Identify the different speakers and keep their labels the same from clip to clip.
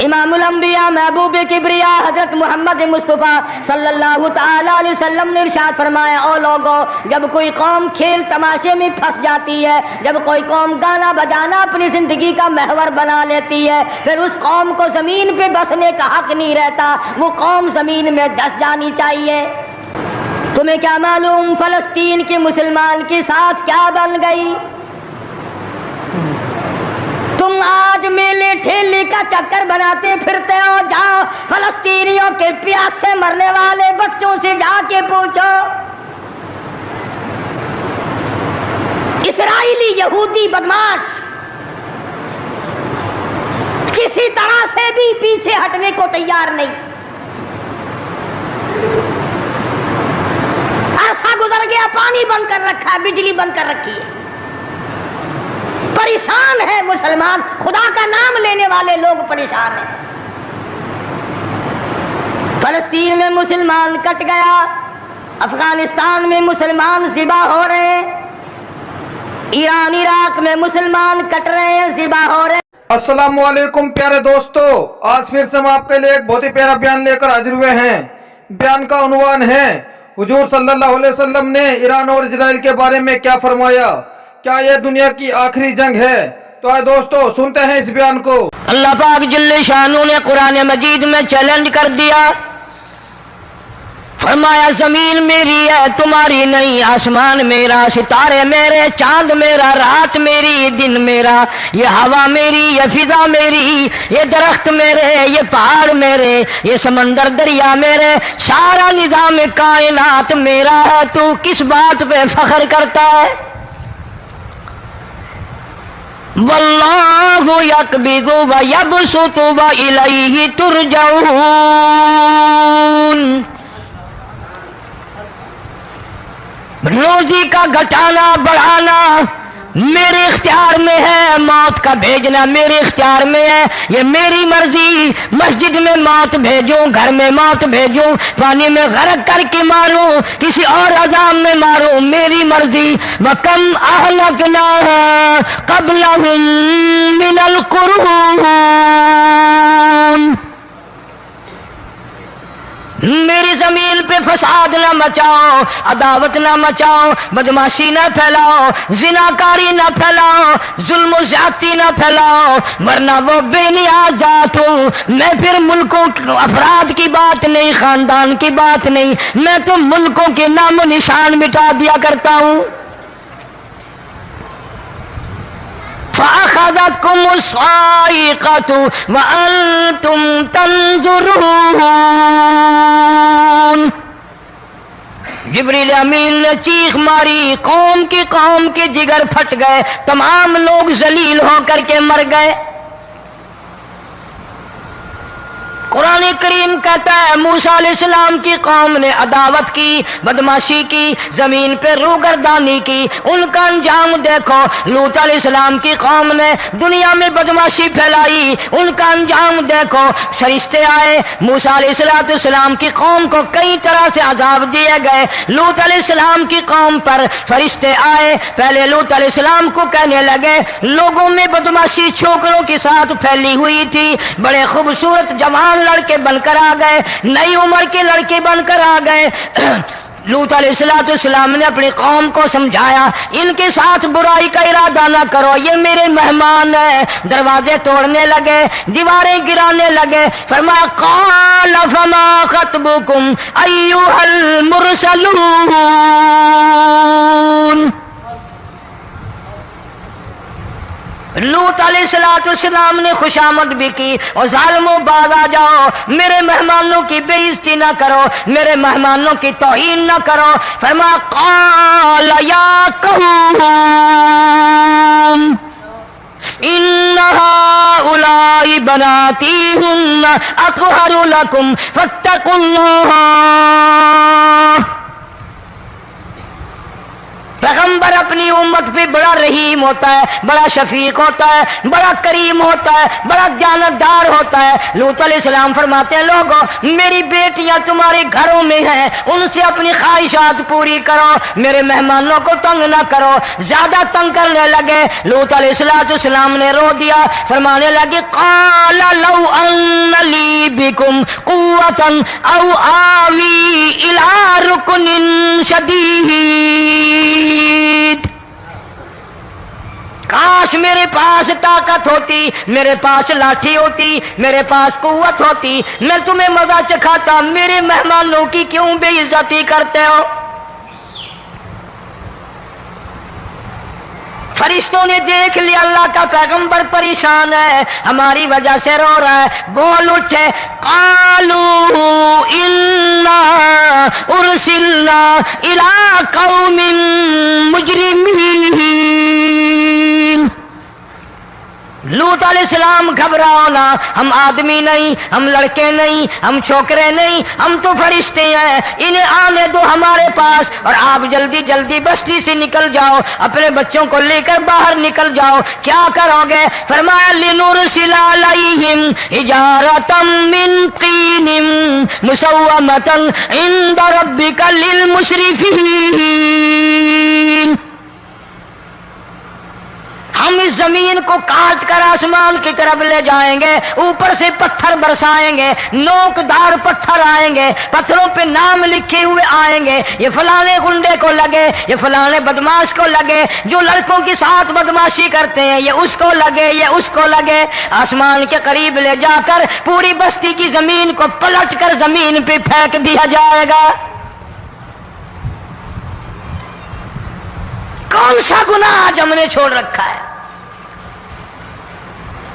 Speaker 1: امام الانبیاء محبوب کبریا حضرت محمد مصطفیٰ صلی اللہ تعالی علیہ وسلم نے ارشاد فرمایا، او لوگو، جب کوئی قوم کھیل تماشے میں پھنس جاتی ہے، جب کوئی قوم گانا بجانا اپنی زندگی کا محور بنا لیتی ہے، پھر اس قوم کو زمین پہ بسنے کا حق نہیں رہتا، وہ قوم زمین میں دس جانی چاہیے۔ تمہیں کیا معلوم فلسطین کے مسلمان کے ساتھ کیا بن گئی؟ تم آج میلے ٹھیلے کا چکر بناتے پھرتے ہو، جاؤ فلسطینیوں کے پیاس سے مرنے والے بچوں سے جا کے پوچھو۔ اسرائیلی یہودی بدماش کسی طرح سے بھی پیچھے ہٹنے کو تیار نہیں۔ عرصہ گزر گیا، پانی بند کر رکھا ہے، بجلی بند کر رکھی ہے، پریشان ہے مسلمان، خدا کا نام لینے والے لوگ پریشان ہیں۔ فلسطین میں مسلمان کٹ گیا، افغانستان میں مسلمان ذبح ہو رہے ہیں، ایران عراق میں مسلمان کٹ رہے ہیں، ذبح ہو رہے ہیں۔
Speaker 2: السلام علیکم پیارے دوستو، آج پھر سے ہم آپ کے لیے ایک بہت ہی پیارا بیان لے کر حاضر ہوئے ہیں۔ بیان کا عنوان ہے، حضور صلی اللہ علیہ وسلم نے ایران اور اسرائیل کے بارے میں کیا فرمایا؟ کیا یہ دنیا کی آخری جنگ ہے؟ تو آئے دوستو سنتے ہیں اس بیان کو۔
Speaker 1: اللہ پاک جل شانہ نے قرآن مجید میں چیلنج کر دیا، فرمایا زمین میری ہے تمہاری نہیں، آسمان میرا، ستارے میرے، چاند میرا، رات میری، دن میرا، یہ ہوا میری، یہ فضا میری، یہ درخت میرے، یہ پہاڑ میرے، یہ سمندر دریا میرے، سارا نظام کائنات میرا ہے، تو کس بات پہ فخر کرتا ہے؟ واللہ یقبض ویبسط والیہ ترجعون۔ روزی کا گھٹانا بڑھانا میرے اختیار میں ہے، موت کا بھیجنا میرے اختیار میں ہے، یہ میری مرضی۔ مسجد میں موت بھیجوں، گھر میں موت بھیجوں، پانی میں غرق کر کے ماروں، کسی اور عذاب میں ماروں، میری مرضی۔ وَكَمْ أَهْلَكْنَا قَبْلَهُم مِّنَ الْقُرُونِ، میری زمین پہ فساد نہ مچاؤ، عداوت نہ مچاؤ، بدماشی نہ پھیلاؤ، زناکاری نہ پھیلاؤ، ظلم و زیادتی نہ پھیلاؤ، ورنہ وہ بے نیاز ذات ہوں۔ میں پھر ملکوں افراد کی بات نہیں، خاندان کی بات نہیں، میں تو ملکوں کے نام و نشان مٹا دیا کرتا ہوں۔ فَأَخَذَتْكُمُ الصَّاعِقَةُ وَأَنْتُمْ تَنْظُرُونَ۔ جبریل امین نے چیخ ماری، قوم کے جگر پھٹ گئے، تمام لوگ ذلیل ہو کر کے مر گئے۔ قرآن کریم کہتا ہے موسیٰ علیہ السلام کی قوم نے عداوت کی، بدماشی کی، زمین پہ روگردانی کی، ان کا انجام دیکھو۔ لوط علیہ السلام کی قوم نے دنیا میں بدماشی پھیلائی، ان کا انجام دیکھو۔ فرشتے آئے، موسیٰ علیہ السلام کی قوم کو کئی طرح سے عذاب دیے گئے۔ لوط علیہ السلام کی قوم پر فرشتے آئے، پہلے لوط علیہ السلام کو کہنے لگے، لوگوں میں بدماشی چھوکروں کے ساتھ پھیلی ہوئی تھی، بڑے خوبصورت جوان لڑکے بن کر آ گئے، نئی عمر کے لڑکے بن کر آ گئے۔ لوط علیہ السلام نے اپنی قوم کو سمجھایا، ان کے ساتھ برائی کا ارادہ نہ کرو، یہ میرے مہمان ہیں۔ دروازے توڑنے لگے، دیواریں گرانے لگے، فرمایا قال فما خطبکم ایھا المرسلون۔ لوط علیہ السلام نے خوشامد بھی کی، اور ظالموں باز آ جاؤ، میرے مہمانوں کی بے عزتی نہ کرو، میرے مہمانوں کی توہین نہ کرو۔ فرمایا قال یا قوم ان هؤلاء بناتی ہن اطہر لکم فاتقوا اللہ۔ پیغمبر اپنی امت پہ بڑا رحیم ہوتا ہے، بڑا شفیق ہوتا ہے، بڑا کریم ہوتا ہے، بڑا دیانتدار ہوتا ہے۔ لوط علیہ السلام فرماتے ہیں لوگوں، میری بیٹیاں تمہارے گھروں میں ہیں، ان سے اپنی خواہشات پوری کرو، میرے مہمانوں کو تنگ نہ کرو۔ زیادہ تنگ کرنے لگے، لوط علیہ السلام نے رو دیا، فرمانے لگے قال لو ان بکم قوة او آوی الی رکن شدید. کاش میرے پاس طاقت ہوتی، میرے پاس لاٹھی ہوتی، میرے پاس قوت ہوتی، میں تمہیں مزہ چکھاتا. میرے مہمانوں کی کیوں بے عزتی کرتے ہو؟ فرشتوں نے دیکھ لیا اللہ کا پیغمبر پریشان ہے، ہماری وجہ سے رو رہا ہے. بول اٹھے قالوا انا ارسلنا الی قوم مجرمین. لوط علیہ السلام گھبراؤ نہ، ہم آدمی نہیں، ہم لڑکے نہیں، ہم چھوکرے نہیں، ہم تو فرشتے ہیں. انہیں آنے دو ہمارے پاس اور آپ جلدی جلدی بستی سے نکل جاؤ، اپنے بچوں کو لے کر باہر نکل جاؤ. کیا کرو گے؟ فرمایا لنرسل علیہم حجارۃ من طین مسومۃ عند ربک للمسرفین. ہم اس زمین کو کاٹ کر آسمان کی طرف لے جائیں گے، اوپر سے پتھر برسائیں گے، نوکدار پتھر آئیں گے، پتھروں پہ نام لکھے ہوئے آئیں گے، یہ فلانے گنڈے کو لگے، یہ فلانے بدماش کو لگے، جو لڑکوں کے ساتھ بدماشی کرتے ہیں یہ اس کو لگے، یہ اس کو لگے. آسمان کے قریب لے جا کر پوری بستی کی زمین کو پلٹ کر زمین پہ پھینک دیا جائے گا. کون سا گناہ آج ہم نے چھوڑ رکھا ہے؟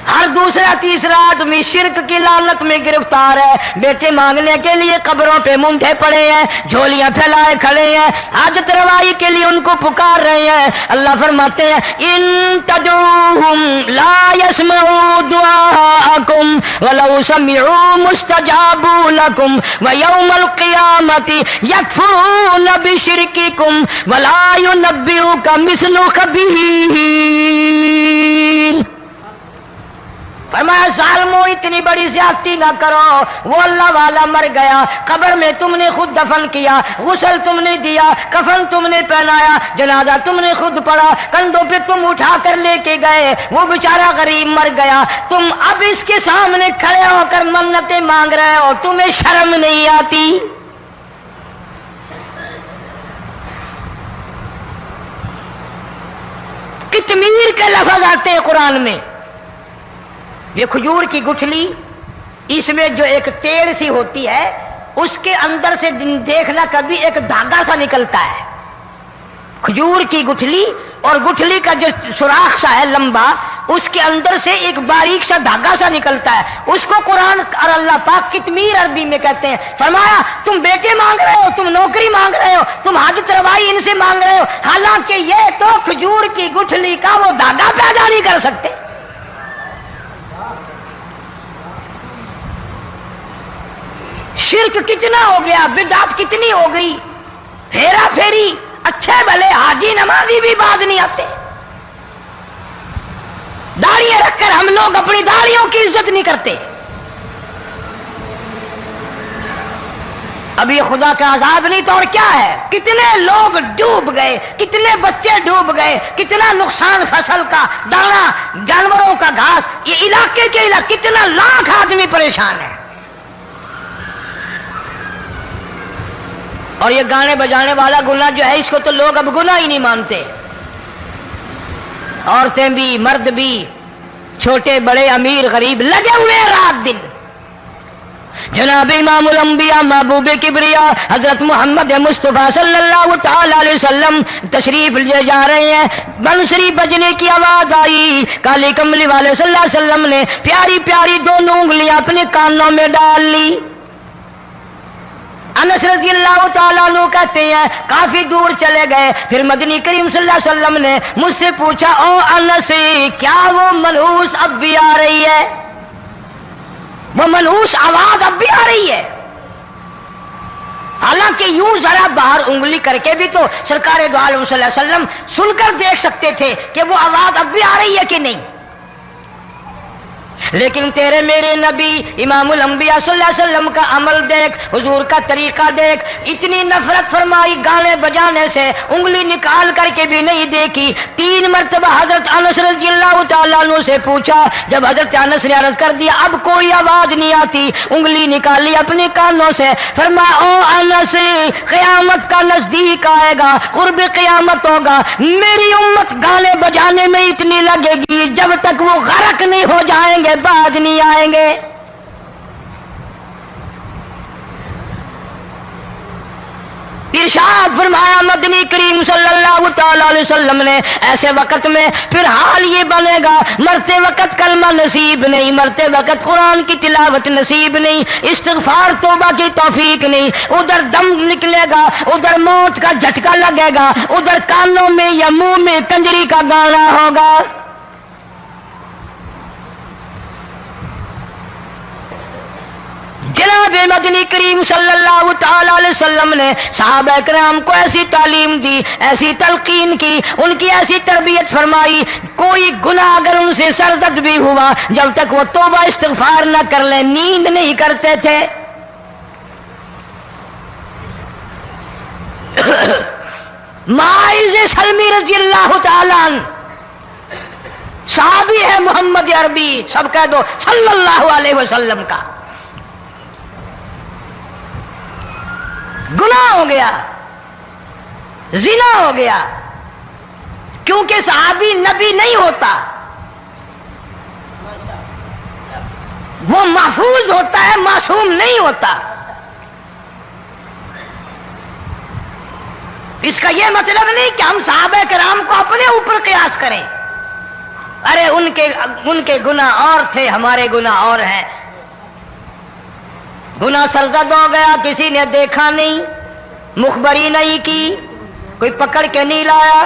Speaker 1: ہر دوسرا تیسرا آدمی شرک کی لعنت میں گرفتار ہے. بیٹے مانگنے کے لیے قبروں پہ منڈے پڑے ہیں، جھولیاں پھیلائے کھڑے ہیں، حاجت روائی کے لیے ان کو پکار رہے ہیں. اللہ فرماتے ہیں ان تدعوہم لا يسمعوا دعاءکم ولو سمعوا مستجابوا لکم ویوم القیامت یکفرون بشرککم ولا ینبئک مثل خبیر. فرمایا ظالمو اتنی بڑی زیادتی نہ کرو. وہ اللہ والا مر گیا، قبر میں تم نے خود دفن کیا، غسل تم نے دیا، کفن تم نے پہنایا، جنازہ تم نے خود پڑھا، کندھوں پہ تم اٹھا کر لے کے گئے، وہ بیچارہ غریب مر گیا. تم اب اس کے سامنے کھڑے ہو کر منتیں مانگ رہے ہو، تمہیں شرم نہیں آتی؟ کتمیر کے لفظ آتے ہیں قرآن میں. یہ کھجور کی گٹھلی، اس میں جو ایک تیل سی ہوتی ہے، اس کے اندر سے دیکھنا کبھی ایک دھاگا سا نکلتا ہے. کھجور کی گٹھلی اور گٹھلی کا جو سوراخ سا ہے لمبا، اس کے اندر سے ایک باریک سا دھاگا سا نکلتا ہے. اس کو قرآن اور اللہ پاک کتمیر عربی میں کہتے ہیں. فرمایا تم بیٹے مانگ رہے ہو، تم نوکری مانگ رہے ہو، تم حاجت روائی ان سے مانگ رہے ہو، حالانکہ یہ تو کھجور کی گٹھلی کا وہ دھاگا پیدا نہیں کر سکتے. شرک کتنا ہو گیا، بدعت کتنی ہو گئی، ہیرا پھیری. اچھے بھلے حاجی نمازی بھی باز نہیں آتے. داڑیاں رکھ کر ہم لوگ اپنی داڑیوں کی عزت نہیں کرتے. اب یہ خدا کا عذاب نہیں تو اور کیا ہے؟ کتنے لوگ ڈوب گئے، کتنے بچے ڈوب گئے، کتنا نقصان فصل کا، دانا، جانوروں کا گھاس، یہ علاقے کے علاقے کتنا لاکھ آدمی پریشان ہے. اور یہ گانے بجانے والا گناہ جو ہے، اس کو تو لوگ اب گناہ ہی نہیں مانتے. عورتیں بھی، مرد بھی، چھوٹے بڑے، امیر غریب لگے ہوئے رات دن. جناب امام الانبیاء محبوب کبریا حضرت محمد مصطفیٰ صلی اللہ تعالی علیہ وسلم تشریف لے جا رہے ہیں. بنسری بجنے کی آواز آئی. کالی کملی والے صلی اللہ علیہ وسلم نے پیاری پیاری دونوں انگلیاں اپنے کانوں میں ڈال لی. انس رضی اللہ تعالیٰ عنہ کہتے ہیں کافی دور چلے گئے، پھر مدنی کریم صلی اللہ علیہ وسلم نے مجھ سے پوچھا او انس، کیا وہ منحوس اب بھی آ رہی ہے؟ وہ منحوس آواز اب بھی آ رہی ہے؟ حالانکہ یوں ذرا باہر انگلی کر کے بھی تو سرکار دو عالم صلی اللہ علیہ وسلم سن کر دیکھ سکتے تھے کہ وہ آواز اب بھی آ رہی ہے کہ نہیں. لیکن تیرے میرے نبی امام الانبیاء صلی اللہ علیہ وسلم کا عمل دیکھ، حضور کا طریقہ دیکھ، اتنی نفرت فرمائی گانے بجانے سے، انگلی نکال کر کے بھی نہیں دیکھی۔ 3 مرتبہ حضرت انس رضی اللہ تعالیٰ عنہ سے پوچھا، جب حضرت انس نے عرض کر دیا اب کوئی آواز نہیں آتی، انگلی نکالی اپنے کانوں سے، فرمایا او انس، قیامت کا نزدیک آئے گا، قرب قیامت ہوگا، میری امت گانے بجانے میں اتنی لگے گی جب تک وہ غرق نہیں ہو جائیں گے بعد نہیں آئیں گے۔ ارشاد فرمایا مدنی کریم صلی اللہ تعالی علیہ وسلم نے، ایسے وقت میں پھر حال یہ بنے گا، مرتے وقت کلمہ نصیب نہیں، مرتے وقت قرآن کی تلاوت نصیب نہیں، استغفار توبہ کی توفیق نہیں، ادھر دم نکلے گا، ادھر موت کا جھٹکا لگے گا، ادھر کانوں میں یا منہ میں کنجری کا گانا ہوگا۔ جناب مدنی کریم صلی اللہ تعالی علیہ وسلم نے صحابہ کرام کو ایسی تعلیم دی، ایسی تلقین کی، ان کی ایسی تربیت فرمائی، کوئی گناہ اگر ان سے سرزد بھی ہوا جب تک وہ توبہ استغفار نہ کر لیں نیند نہیں کرتے تھے۔ معاذ سلمی رضی اللہ تعالیٰ عنہ صحابی ہے محمد عربی، سب کہہ دو صلی اللہ علیہ وسلم کا، گناہ ہو گیا، زنا ہو گیا، کیونکہ صحابی نبی نہیں ہوتا، وہ محفوظ ہوتا ہے، معصوم نہیں ہوتا۔ اس کا یہ مطلب نہیں کہ ہم صحابہ کرام کو اپنے اوپر قیاس کریں، ارے ان کے گناہ اور تھے، ہمارے گناہ اور ہیں۔ گناہ سرزد ہو گیا، کسی نے دیکھا نہیں، مخبری نہیں کی، کوئی پکڑ کے نہیں لایا،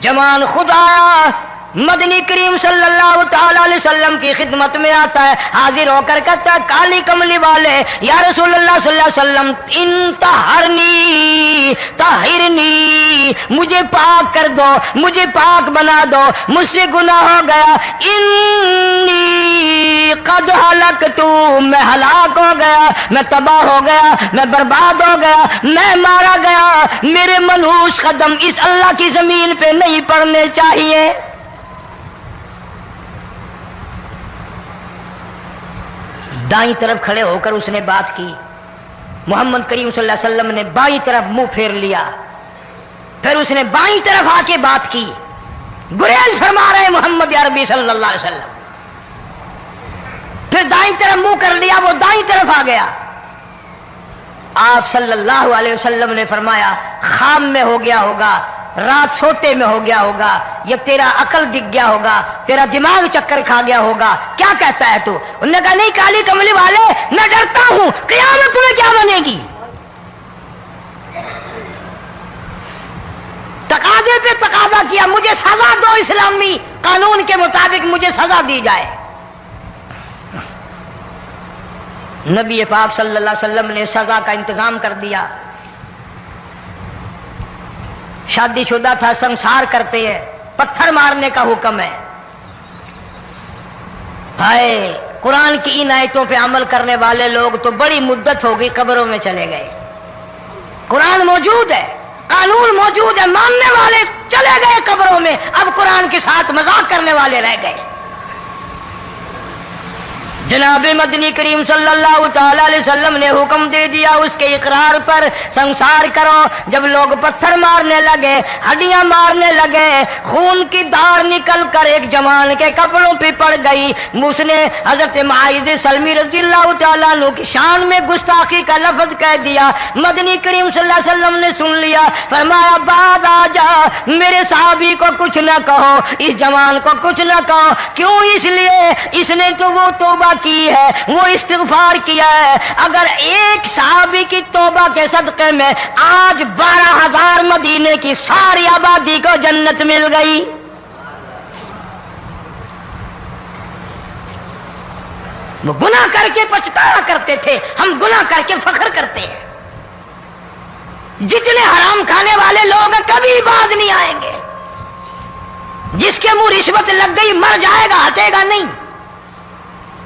Speaker 1: جوان خود آیا، مدنی کریم صلی اللہ تعالی علیہ وسلم کی خدمت میں آتا ہے، حاضر ہو کر کہتا ہے کالی کملی والے یا رسول اللہ صلی اللہ علیہ وسلم انطہرنی طہرنی، مجھے پاک کر دو، مجھے پاک بنا دو، مجھ سے گناہ ہو گیا، انی قد ہلکت، میں ہلاک ہو گیا، میں تباہ ہو گیا، میں برباد ہو گیا، میں مارا گیا، میرے منحوس قدم اس اللہ کی زمین پہ نہیں پڑنے چاہیے۔ دائیں طرف کھڑے ہو کر اس نے بات کی، محمد کریم صلی اللہ علیہ وسلم نے بائیں طرف منہ پھیر لیا، پھر اس نے بائیں طرف آ کے بات کی، گریز فرما رہے محمد عربی صلی اللہ علیہ وسلم، پھر دائیں طرف منہ کر لیا، وہ دائیں طرف آ گیا۔ آپ صلی اللہ علیہ وسلم نے فرمایا خام میں ہو گیا ہوگا، رات سوتے میں ہو گیا ہوگا، یا تیرا عقل دکھ گیا ہوگا، تیرا دماغ چکر کھا گیا ہوگا، کیا کہتا ہے تو؟ انہوں نے کہا نہیں کالی کملی والے، میں ڈرتا ہوں قیامت تمہیں کیا بنے گی۔ تقاضے پہ تقاضا کیا، مجھے سزا دو، اسلامی قانون کے مطابق مجھے سزا دی جائے۔ نبی پاک صلی اللہ علیہ وسلم نے سزا کا انتظام کر دیا۔ شادی شدہ تھا، سنسار کرتے ہیں، پتھر مارنے کا حکم ہے۔ ہائے قرآن کی ان آیتوں پہ عمل کرنے والے لوگ تو بڑی مدت ہو گئی قبروں میں چلے گئے۔ قرآن موجود ہے، قانون موجود ہے، ماننے والے چلے گئے قبروں میں، اب قرآن کے ساتھ مذاق کرنے والے رہ گئے۔ جناب مدنی کریم صلی اللہ تعالی علیہ وسلم نے حکم دے دیا اس کے اقرار پر سنسار کرو۔ جب لوگ پتھر مارنے لگے، ہڈیاں مارنے لگے، خون کی دھار نکل کر ایک جوان کے کپڑوں پہ پڑ گئی، اس نے حضرت معاذ سلمی رضی اللہ تعالیٰ عنہ کی شان میں گستاخی کا لفظ کہہ دیا۔ مدنی کریم صلی اللہ علیہ وسلم نے سن لیا، فرمایا بعد آ جا، میرے صحابی کو کچھ نہ کہو، اس جوان کو کچھ نہ کہو۔ کیوں؟ اس لیے اس نے تو وہ توبہ کی ہے، وہ استغفار کیا ہے۔ اگر ایک صحابی کی توبہ کے صدقے میں آج 12,000 مدینے کی ساری آبادی کو جنت مل گئی۔ وہ گناہ کر کے پچھتایا کرتے تھے، ہم گناہ کر کے فخر کرتے ہیں۔ جتنے حرام کھانے والے لوگ کبھی باز نہیں آئیں گے۔ جس کے منہ رشوت لگ گئی مر جائے گا، ہٹے گا نہیں۔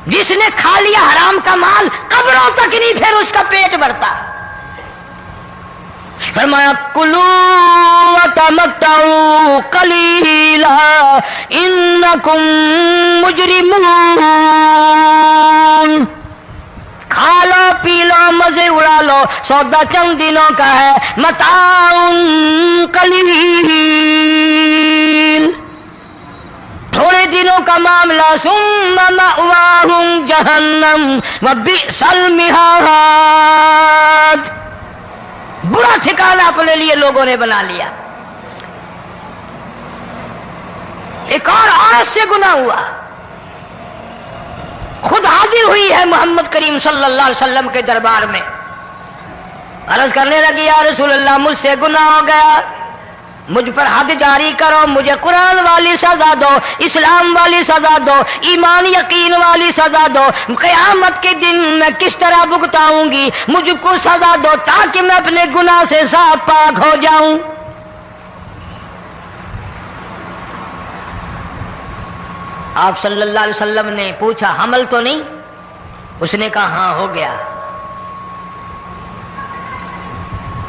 Speaker 1: جس نے کھا لیا حرام کا مال قبروں تک نہیں پھر اس کا پیٹ بھرتا. فرمایا کلو وتمتعوا قلیلا انکم مجرمون. کھا لو پی لو مزے اڑا لو، سودا چند دنوں کا ہے. متاع قلیل، تھوڑے دنوں کا معاملہ. ثم مأواہم جہنم وبئس المہاد. برا ٹھکانہ اپنے لیے لوگوں نے بنا لیا. ایک اور عورت سے گناہ ہوا، خود حاضر ہوئی ہے محمد کریم صلی اللہ علیہ وسلم کے دربار میں. عرض کرنے لگی یا رسول اللہ مجھ سے گناہ ہو گیا، مجھ پر حد جاری کرو، مجھے قرآن والی سزا دو، اسلام والی سزا دو، ایمان یقین والی سزا دو. قیامت کے دن میں کس طرح بھگتاؤں گی، مجھ کو سزا دو تاکہ میں اپنے گناہ سے صاف پاک ہو جاؤں. آپ صلی اللہ علیہ وسلم نے پوچھا حمل تو نہیں؟ اس نے کہا ہاں ہو گیا.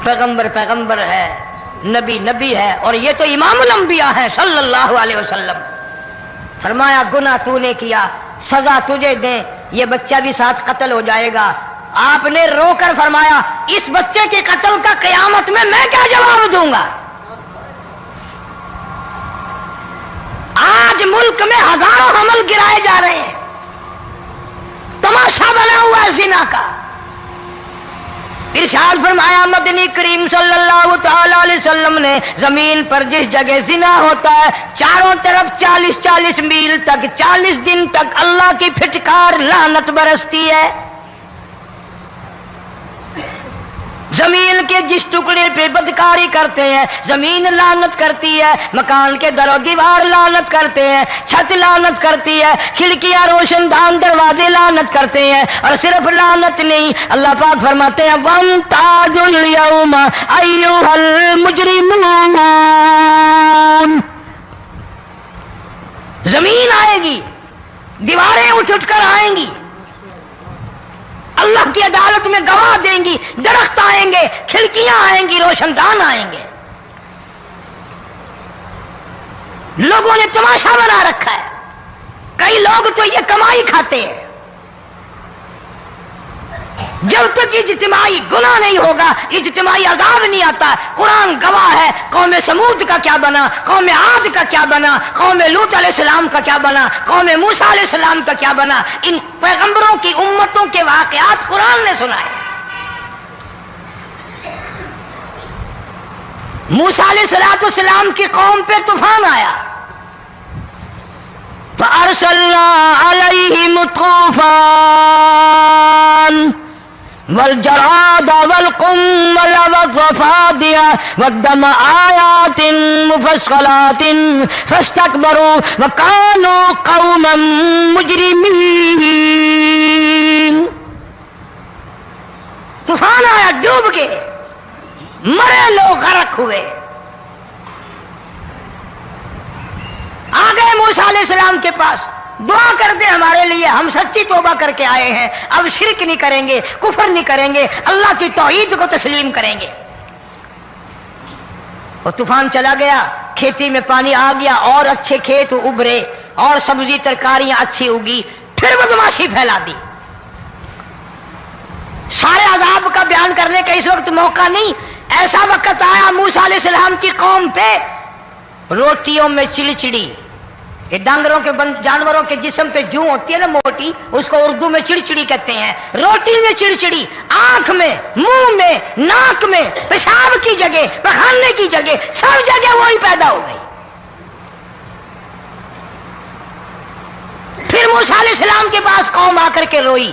Speaker 1: پیغمبر ہے، نبی ہے، اور یہ تو امام الانبیاء ہے صلی اللہ علیہ وسلم. فرمایا گناہ تو نے کیا، سزا تجھے دیں، یہ بچہ بھی ساتھ قتل ہو جائے گا. آپ نے رو کر فرمایا اس بچے کے قتل کا قیامت میں کیا جواب دوں گا؟ آج ملک میں ہزاروں حمل گرائے جا رہے ہیں، تماشا بنا ہوا ہے زنا کا. ارشاد فرمایا مدنی کریم صلی اللہ تعالی علیہ وسلم نے زمین پر جس جگہ زنا ہوتا ہے چاروں طرف 40 میل تک 40 دن تک اللہ کی پھٹکار لعنت برستی ہے. زمین کے جس ٹکڑے پہ بدکاری کرتے ہیں زمین لعنت کرتی ہے، مکان کے در و دیوار لعنت کرتے ہیں، چھت لعنت کرتی ہے، کھڑکیاں روشن دان دروازے لعنت کرتے ہیں. اور صرف لعنت نہیں، اللہ پاک فرماتے ہیں وَامْتَازُوا الْيَوْمَ أَيُّهَا الْمُجْرِمُونَ. زمین آئے گی، دیواریں اٹھ کر آئیں گی، اللہ کی عدالت میں گواہ دیں گی، درخت آئیں گے، کھڑکیاں آئیں گی، روشن دان آئیں گے. لوگوں نے تماشا بنا رکھا ہے. کئی لوگ تو یہ کمائی کھاتے ہیں. جب تک اجتماعی گناہ نہیں ہوگا اجتماعی عذاب نہیں آتا. قرآن گواہ ہے، قوم سمود کا کیا بنا، قوم عاد کا کیا بنا، قوم لوط علیہ السلام کا کیا بنا، قوم موسیٰ علیہ السلام کا کیا بنا. ان پیغمبروں کی امتوں کے واقعات قرآن نے سنائے. موسیٰ علیہ السلام کی قوم پہ طوفان آیا، فَأَرْسَلْنَا عَلَيْهِمُ الطُّوفَانَ والجراد والقمل والضفادع والدم آيات مفصلات فاستكبروا وكانوا قوما مجرمين. طوفان آیا، ڈوب گئے، مرے لوگ، غرق ہوئے. آ گئے موسیٰ علیہ السلام کے پاس، دعا کر دیں ہمارے لیے، ہم سچی توبہ کر کے آئے ہیں، اب شرک نہیں کریں گے، کفر نہیں کریں گے، اللہ کی توحید کو تسلیم کریں گے. اور طوفان چلا گیا، کھیتی میں پانی آ گیا، اور اچھے کھیت ابھرے، اور سبزی ترکاریاں اچھی اگی. پھر بدماشی پھیلا دی. سارے عذاب کا بیان کرنے کا اس وقت موقع نہیں. ایسا وقت آیا موسیٰ علیہ السلام کی قوم پہ روٹیوں میں چڑچڑی. یہ ڈانگروں کے جانوروں کے جسم پہ جوں ہوتی ہے نا موٹی، اس کو اردو میں چڑچڑی کہتے ہیں. روٹی میں چڑچڑی، آنکھ میں، منہ میں، ناک میں، پیشاب کی جگہ، پخانے کی جگہ، سب جگہ وہی پیدا ہو گئی. پھر موسیٰ علیہ السلام کے پاس قوم آ کر کے روئی،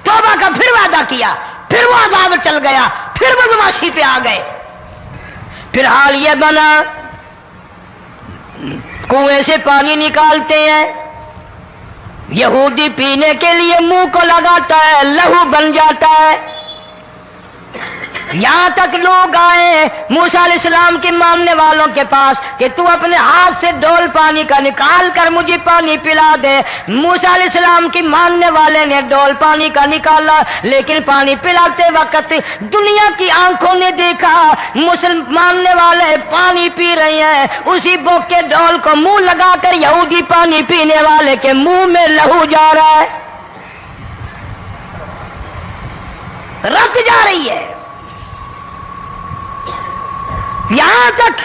Speaker 1: توبہ کا پھر وعدہ کیا، پھر وہ عذاب ٹل گیا، پھر بدماشی پہ آ گئے. پھر حال یہ بنا کنویں سے پانی نکالتے ہیں، یہودی پینے کے لیے منہ کو لگاتا ہے، لہو بن جاتا ہے. یہاں تک لوگ آئے موسیٰ علیہ السلام کے ماننے والوں کے پاس کہ تو اپنے ہاتھ سے ڈول پانی کا نکال کر مجھے پانی پلا دے. موسیٰ علیہ السلام کی ماننے والے نے ڈول پانی کا نکالا، لیکن پانی پلاتے وقت دنیا کی آنکھوں نے دیکھا ماننے والے پانی پی رہے ہیں، اسی بوک کے ڈول کو منہ لگا کر یہودی پانی پینے والے کے منہ میں لہو جا رہا ہے، رت جا رہی ہے. یہاں تک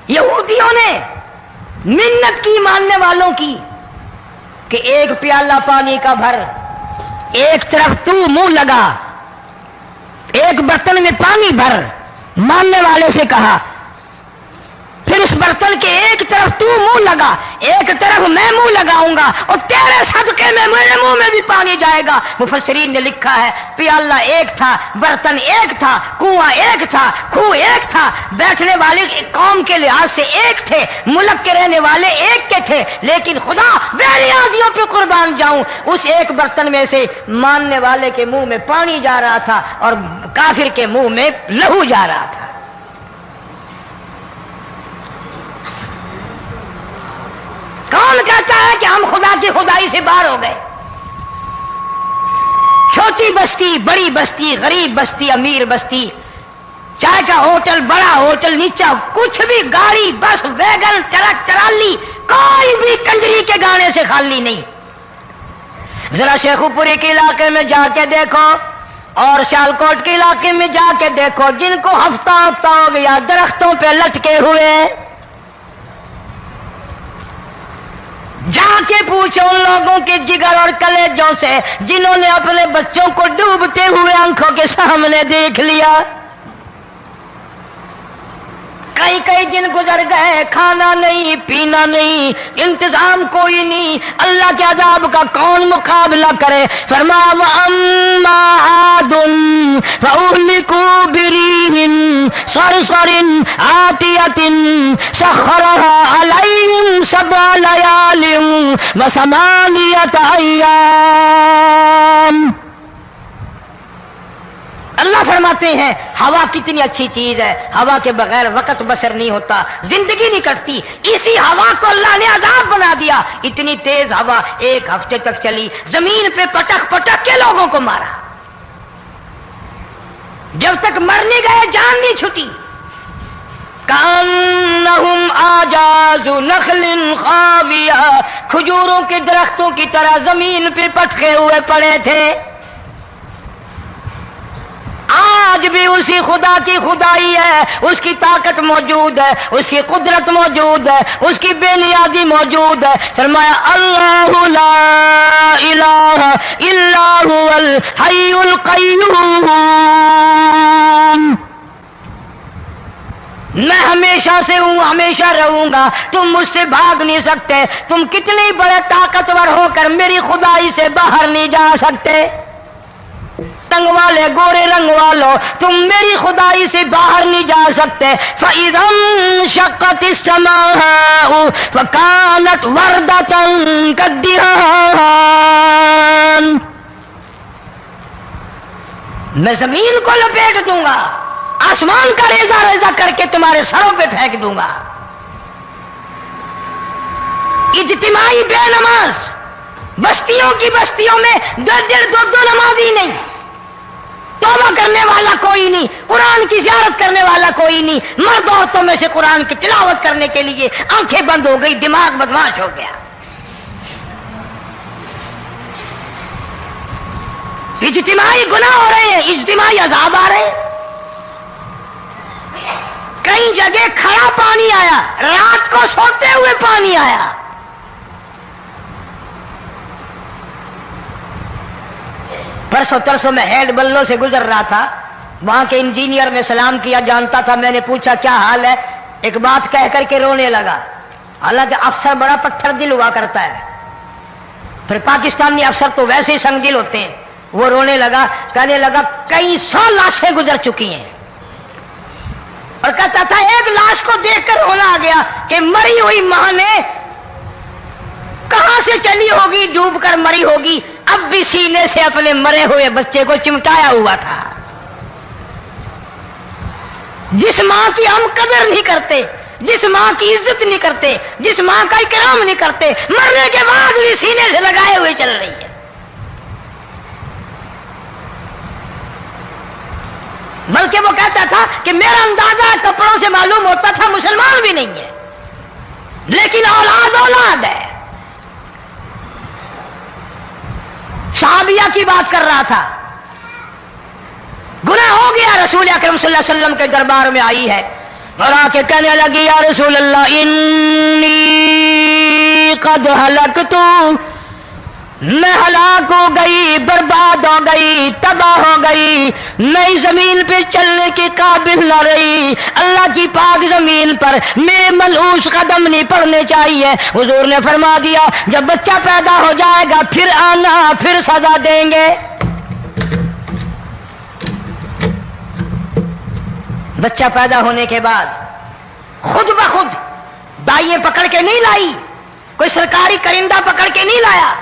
Speaker 1: یہودیوں نے منت کی ماننے والوں کی کہ ایک پیالہ پانی کا بھر، ایک طرف تو منہ لگا، ایک برتن میں پانی بھر. ماننے والے سے کہا پھر اس برتن کے ایک طرف تو منہ لگا، ایک طرف میں منہ لگاؤں گا اور تیرے صدقے میں میرے منہ میں بھی پانی جائے گا. مفسرین نے لکھا ہے پیالہ ایک تھا، برتن ایک تھا، کنواں ایک تھا، کھو ایک تھا، بیٹھنے والے قوم کے لحاظ سے ایک تھے، ملک کے رہنے والے ایک کے تھے، لیکن خدا بے نیازیوں پہ قربان جاؤں اس ایک برتن میں سے ماننے والے کے منہ میں پانی جا رہا تھا اور کافر کے منہ میں لہو جا رہا تھا. کون کہتا ہے کہ ہم خدا کی خدائی سے باہر ہو گئے؟ چھوٹی بستی، بڑی بستی، غریب بستی، امیر بستی، چائے کا ہوٹل، بڑا ہوٹل، نیچا کچھ بھی، گاڑی، بس، ویگن، ٹرک، ٹرالی، کوئی بھی کنجری کے گانے سے خالی نہیں. ذرا شیخو پوری کے علاقے میں جا کے دیکھو اور سیالکوٹ کے علاقے میں جا کے دیکھو، جن کو ہفتہ ہفتہ ہو گیا درختوں پہ لٹکے ہوئے، جا کے پوچھو ان لوگوں کے جگر اور کلیجوں سے جنہوں نے اپنے بچوں کو ڈوبتے ہوئے آنکھوں کے سامنے دیکھ لیا. کئی دن گزر گئے، کھانا نہیں، پینا نہیں، انتظام کوئی نہیں، اللہ کے عذاب کا کون مقابلہ کرے؟ فرمایا وَأَمَّا عَادٌ فَأُهْلِكُوا بِرِيحٍ صَرْصَرٍ عَاتِيَةٍ سَخَّرَهَا عَلَيْهِمْ 7 لَيَالٍ و8 أَيَّامٍ. اللہ فرماتے ہیں ہوا کتنی اچھی چیز ہے، ہوا کے بغیر وقت بسر نہیں ہوتا، زندگی نہیں کٹتی. اسی ہوا کو اللہ نے عذاب بنا دیا. اتنی تیز ہوا 1 ہفتے تک چلی، زمین پہ پٹک پٹک کے لوگوں کو مارا، جب تک مر نہیں گئے جان نہیں چھٹی. کأنہم اعجاز نخل خاویہ، کھجوروں کے درختوں کی طرح زمین پہ پٹکے ہوئے پڑے تھے. آج بھی اسی خدا کی خدائی ہے، اس کی طاقت موجود ہے، اس کی قدرت موجود ہے، اس کی بے نیازی موجود ہے. فرمایا اللہ لا الہ الا هو الحی القیوم. میں ہمیشہ سے ہوں، ہمیشہ رہوں گا، تم مجھ سے بھاگ نہیں سکتے. تم کتنی بڑے طاقتور ہو کر میری خدائی سے باہر نہیں جا سکتے. رنگ والے، گورے رنگ والو، تم میری خدائی سے باہر نہیں جا سکتے. فَإِذَا انشَقَّتِ السَّمَاءُ فَكَانَتْ وَرْدَةً كَالدِّهَانِ. میں زمین کو لپیٹ دوں گا، آسمان کا ریزہ ریزہ کر کے تمہارے سروں پہ پھینک دوں گا. اجتماعی بے نماز، بستیوں کی بستیوں میں 1.5-2 نمازی نہیں، توبہ کرنے والا کوئی نہیں، قرآن کی زیارت کرنے والا کوئی نہیں. مرد عورتوں میں سے قرآن کی تلاوت کرنے کے لیے آنکھیں بند ہو گئی، دماغ بدماش ہو گیا. اجتماعی گناہ ہو رہے ہیں، اجتماعی عذاب آ رہے ہیں. کئی جگہ کھڑا پانی آیا، رات کو سوتے ہوئے پانی آیا. پرسوں ترسوں میں ہیڈ بلوں سے گزر رہا تھا، وہاں کے انجینئر نے سلام کیا، جانتا تھا. میں نے پوچھا کیا حال ہے؟ ایک بات کہہ کر کے رونے لگا. حالانکہ افسر بڑا پتھر دل ہوا کرتا ہے، پھر پاکستانی افسر تو ویسے ہی سنگ دل ہوتے ہیں. وہ رونے لگا، کہنے لگا کئی 100 لاشیں گزر چکی ہیں، اور کہتا تھا ایک لاش کو دیکھ کر رونا آ گیا کہ مری ہوئی ماں نے کہاں سے چلی ہوگی، ڈوب کر مری ہوگی، اب بھی سینے سے اپنے مرے ہوئے بچے کو چمٹایا ہوا تھا. جس ماں کی ہم قدر نہیں کرتے، جس ماں کی عزت نہیں کرتے، جس ماں کا اکرام نہیں کرتے، مرنے کے بعد بھی سینے سے لگائے ہوئے چل رہی ہے. بلکہ وہ کہتا تھا کہ میرا اندازہ کپڑوں سے معلوم ہوتا تھا مسلمان بھی نہیں ہے، لیکن اولاد اولاد ہے. صحابیہ کی بات کر رہا تھا، گناہ ہو گیا، رسول اکرم صلی اللہ علیہ وسلم کے دربار میں آئی ہے اور آ کے کہنے لگی یا رسول اللہ انی قد ہلکت، میں ہلاک ہو گئی، برباد ہو گئی، تباہ ہو گئی، میں زمین پہ چلنے کے قابل نہ رہی، اللہ کی پاک زمین پر میرے ملعوس قدم نہیں پڑنے چاہیے. حضور نے فرما دیا جب بچہ پیدا ہو جائے گا پھر آنا، پھر سزا دیں گے. بچہ پیدا ہونے کے بعد خود بخود دائیں پکڑ کے نہیں لائی، کوئی سرکاری کرندہ پکڑ کے نہیں لایا،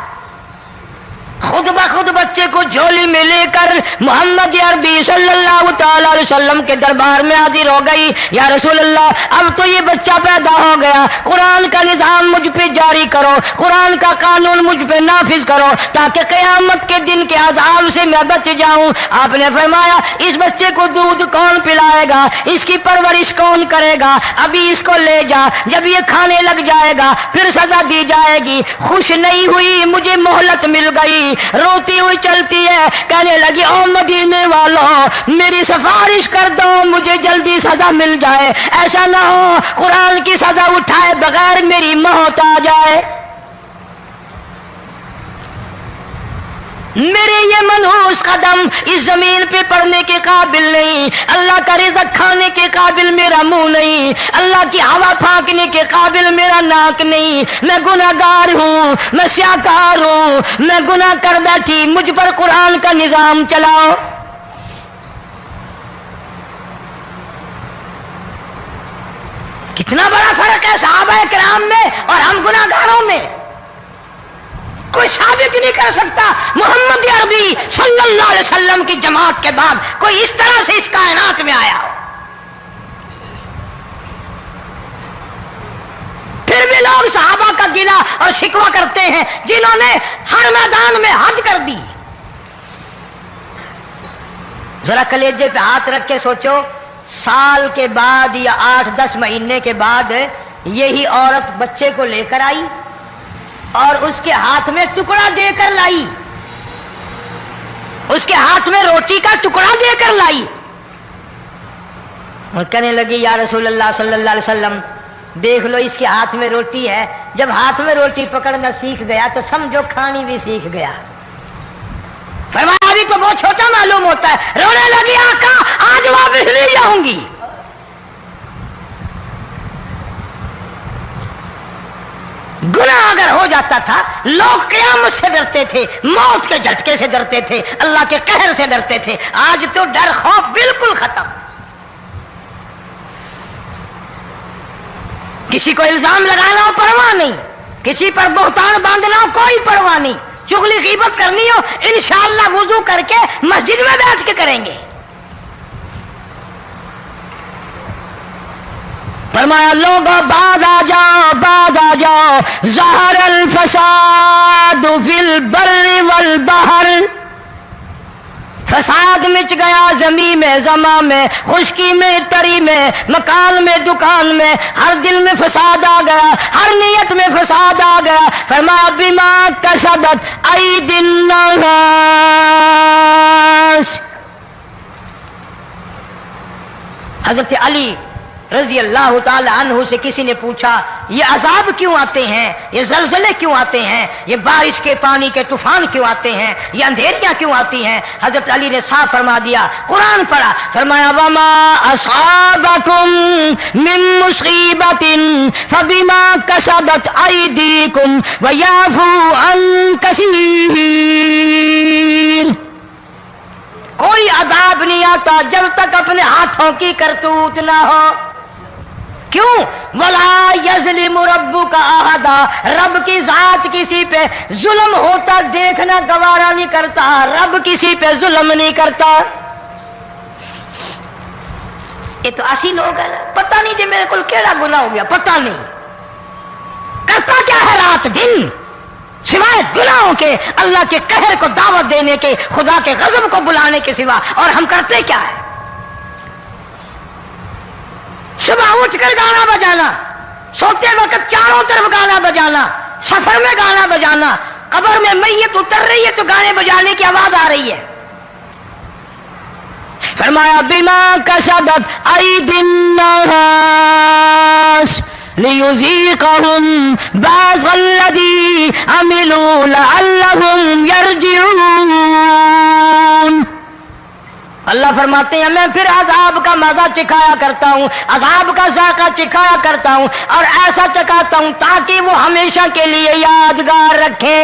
Speaker 1: خود بخود بچے کو جھولی میں لے کر محمد عربی صلی اللہ تعالی علیہ وسلم کے دربار میں حاضر ہو گئی. یا رسول اللہ اب تو یہ بچہ پیدا ہو گیا، قرآن کا نظام مجھ پہ جاری کرو، قرآن کا قانون مجھ پہ نافذ کرو تاکہ قیامت کے دن کے عذاب سے میں بچ جاؤں. آپ نے فرمایا اس بچے کو دودھ کون پلائے گا، اس کی پرورش کون کرے گا، ابھی اس کو لے جا، جب یہ کھانے لگ جائے گا پھر سزا دی جائے گی. خوش نہیں ہوئی، مجھے مہلت مل گئی، روتی ہوئی چلتی ہے، کہنے لگی او مدینے والوں میری سفارش کر دو، مجھے جلدی سزا مل جائے، ایسا نہ ہو قرآن کی سزا اٹھائے بغیر میری موت آ جائے. میرے یہ منحوس قدم اس زمین پہ پڑنے کے قابل نہیں، اللہ کا رزق کھانے کے قابل میرا منہ نہیں، اللہ کی ہوا پھانکنے کے قابل میرا ناک نہیں، میں گناہگار ہوں، میں سیاکار ہوں، میں گناہ کر بیٹھی، مجھ پر قرآن کا نظام چلاؤ. کتنا بڑا فرق ہے صحابہ کرام میں اور ہم گناہگاروں میں. کوئی ثابت نہیں کر سکتا محمد عربی صلی اللہ علیہ وسلم کی جماعت کے بعد کوئی اس طرح سے اس کائنات میں آیا ہو. پھر بھی لوگ صحابہ کا گلہ اور شکوہ کرتے ہیں جنہوں نے ہر میدان میں حج کر دی. ذرا کلیجے پہ ہاتھ رکھ کے سوچو، سال کے بعد یا 8-10 مہینے کے بعد یہی عورت بچے کو لے کر آئی اور اس کے ہاتھ میں ٹکڑا دے کر لائی، اس کے ہاتھ میں روٹی کا ٹکڑا دے کر لائی اور کہنے لگی یا رسول اللہ صلی اللہ علیہ وسلم دیکھ لو اس کے ہاتھ میں روٹی ہے. جب ہاتھ میں روٹی پکڑنا سیکھ گیا تو سمجھو کھانی بھی سیکھ گیا. فرمایا ابھی تو بہت چھوٹا معلوم ہوتا ہے. رونے لگی آقا آج واپس نہیں جاؤں گی. گناہ اگر ہو جاتا تھا لوگ قیامت سے ڈرتے تھے، موت کے جھٹکے سے ڈرتے تھے، اللہ کے قہر سے ڈرتے تھے. آج تو ڈر خوف بالکل ختم. کسی کو الزام لگانا ہو پرواہ نہیں، کسی پر بہتان باندھنا ہو کوئی پرواہ نہیں، چغلی غیبت کرنی ہو انشاءاللہ وضو کر کے مسجد میں بیٹھ کے کریں گے. فرمایا لوگوں بعد آ جاؤ، بعد آ جاؤ، ظہر الفساد فی البر والبحر، فساد مچ گیا زمین میں، زماں میں، خشکی میں، تری میں، مکان میں، دکان میں، ہر دل میں فساد آ گیا، ہر نیت میں فساد آ گیا. فرمایا بما کسبت ایدی الناس. حضرت علی رضی اللہ تعالی عنہ سے کسی نے پوچھا یہ عذاب کیوں آتے ہیں، یہ زلزلے کیوں آتے ہیں، یہ بارش کے پانی کے طوفان کیوں آتے ہیں، یہ اندھیریاں کیوں آتی ہیں؟ حضرت علی نے صاف فرما دیا، قرآن پڑھا، فرمایا وما اصابکم من مصیبت فبما کسبت ایدیکم ویعفو عن کثیر. کوئی عذاب نہیں آتا جب تک اپنے ہاتھوں کی کرتوت نہ ہو. کیوں؟ وَلَا يَظْلِمُ رَبُّكَ أَحَدًا. رب کی ذات کسی پہ ظلم ہوتا دیکھنا گوارا نہیں کرتا، رب کسی پہ ظلم نہیں کرتا. یہ تو ایسی لوگ ہیں نا، پتہ نہیں جی میرے کو کیڑا گناہ ہو گیا، پتہ نہیں کرتا کیا ہے رات دن سوائے گناہوں کے، اللہ کے قہر کو دعوت دینے کے، خدا کے غضب کو بلانے کے سوا، اور ہم کرتے کیا ہے؟ صبح اٹھ کر گانا بجانا، سوتے وقت چاروں طرف گانا بجانا، سفر میں گانا بجانا، قبر میں میت اتر رہی ہے تو گانے بجانے کی آواز آ رہی ہے۔ فرمایا بما کسبت ایدی الناس لیذیقہم بعض الذی عملوا لعلہم یرجعون۔ اللہ فرماتے ہیں میں پھر عذاب کا مزہ چکھایا کرتا ہوں، عذاب کا ذائقہ چکھایا کرتا ہوں، اور ایسا چکھاتا ہوں تاکہ وہ ہمیشہ کے لیے یادگار رکھے۔